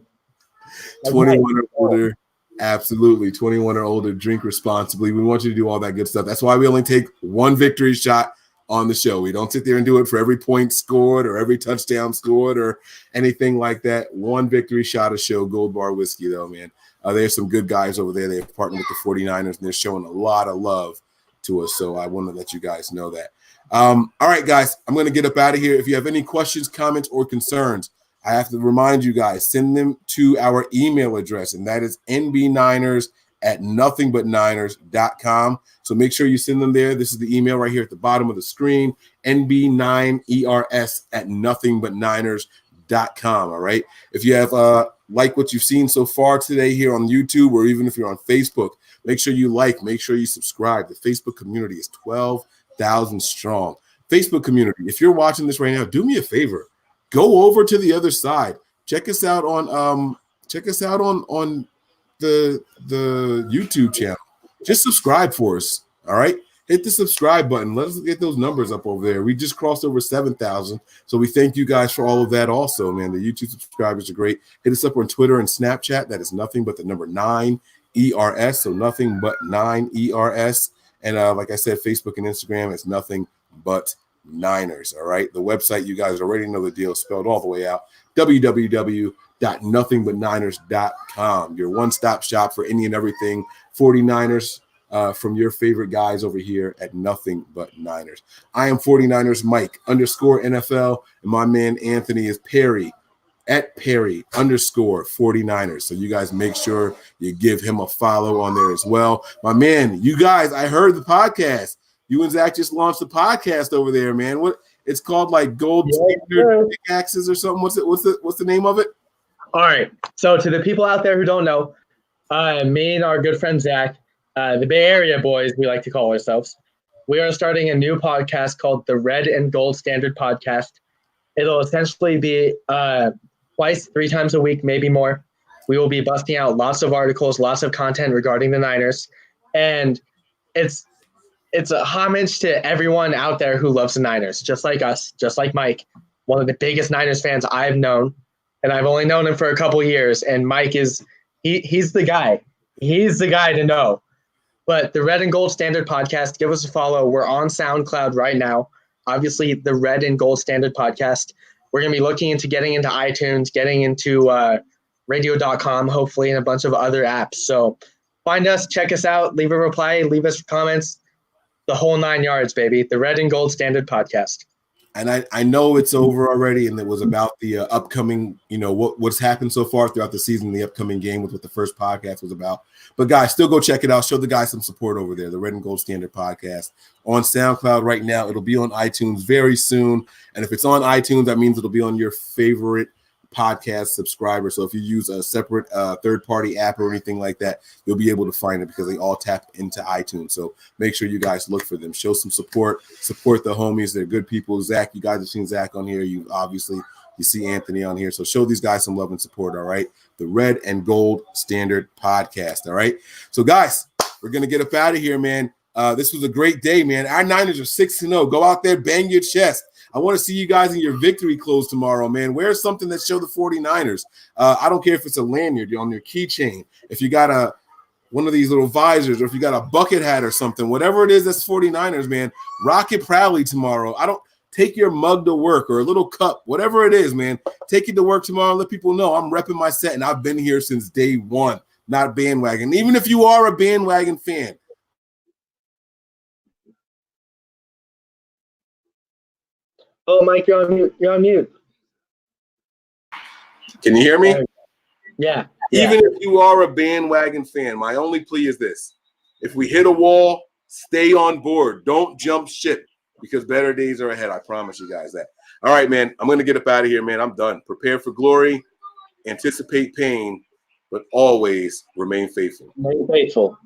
21 or older. Absolutely. 21 or older. Drink responsibly. We want you to do all that good stuff. That's why we only take one victory shot on the show. We don't sit there and do it for every point scored or every touchdown scored or anything like that. One victory shot a show. Gold Bar whiskey, though, man. There's some good guys over there. They've partnered with the 49ers, and they're showing a lot of love to us. So I want to let you guys know that. All right, guys, I'm going to get up out of here. If you have any questions, comments, or concerns, I have to remind you guys, send them to our email address, and that is nbniners@nothingbutniners.com. So make sure you send them there. This is the email right here at the bottom of the screen, nb9ers@nothingbutniners.com. All right. If you have like what you've seen so far today here on YouTube, or even if you're on Facebook, make sure you make sure you subscribe. The Facebook community is 12,000 strong. Facebook community. If you're watching this right now, do me a favor. Go over to the other side. Check us out on the YouTube channel. Just subscribe for us. All right. Hit the subscribe button. Let us get those numbers up over there. We just crossed over 7,000. So we thank you guys for all of that also, man. The YouTube subscribers are great. Hit us up on Twitter and Snapchat. That is nothing but the number 9 ERS. So nothing but 9 ERS. And like I said, Facebook and Instagram is nothing but Niners. All right. The website, you guys already know the deal, spelled all the way out. www.nothingbutniners.com. Your one-stop shop for any and everything 49ers from your favorite guys over here at Nothing But Niners. I am 49ers Mike _NFL, and my man Anthony is Perry at Perry _49ers. So you guys make sure you give him a follow on there as well. My man, you guys, I heard the podcast. You and Zach just launched the podcast over there, man. What it's called, like Gold Standard Pickaxes or something. What's the name of it? All right. So to the people out there who don't know, Me and our good friend Zach, the Bay Area boys, we like to call ourselves. We are starting a new podcast called the Red and Gold Standard Podcast. It'll essentially be twice, 3 times a week, maybe more. We will be busting out lots of articles, lots of content regarding the Niners, and it's a homage to everyone out there who loves the Niners, just like us, just like Mike, one of the biggest Niners fans I've known, and I've only known him for a couple years. And Mike is he's the guy. He's the guy to know. But the Red and Gold Standard Podcast, give us a follow. We're on SoundCloud right now. Obviously, the Red and Gold Standard Podcast. We're going to be looking into getting into iTunes, getting into radio.com, hopefully, and a bunch of other apps. So find us, check us out, leave a reply, leave us comments. The whole 9 yards, baby. The Red and Gold Standard Podcast. And I know it's over already, and it was about the upcoming, what's happened so far throughout the season, the upcoming game was what the first podcast was about. But guys, still go check it out. Show the guys some support over there, the Red and Gold Standard Podcast on SoundCloud right now. It'll be on iTunes very soon. And if it's on iTunes, that means it'll be on your favorite podcast subscriber. So if you use a separate third-party app or anything like that, you'll be able to find it because they all tap into iTunes. So make sure you guys look for them. Show some support the homies. They're good people. Zach, you guys have seen Zach on here. You see Anthony on here. So show these guys some love and support, all right? The Red and Gold Standard Podcast, all right? So guys, we're going to get up out of here, man. This was a great day, man. Our Niners are 6-0. Go out there, bang your chest. I want to see you guys in your victory clothes tomorrow, man. Wear something that show the 49ers. I don't care if it's a lanyard on your keychain, if you got one of these little visors, or if you got a bucket hat or something, whatever it is that's 49ers, man, rock it proudly tomorrow. Take your mug to work or a little cup, whatever it is, man. Take it to work tomorrow and let people know I'm repping my set and I've been here since day one, not bandwagon. Even if you are a bandwagon fan. Oh, Mike, you're on mute. You're on mute. Can you hear me? Yeah. Even if you are a bandwagon fan, my only plea is this. If we hit a wall, stay on board. Don't jump ship because better days are ahead. I promise you guys that. All right, man. I'm going to get up out of here, man. I'm done. Prepare for glory, anticipate pain, but always remain faithful. Remain faithful.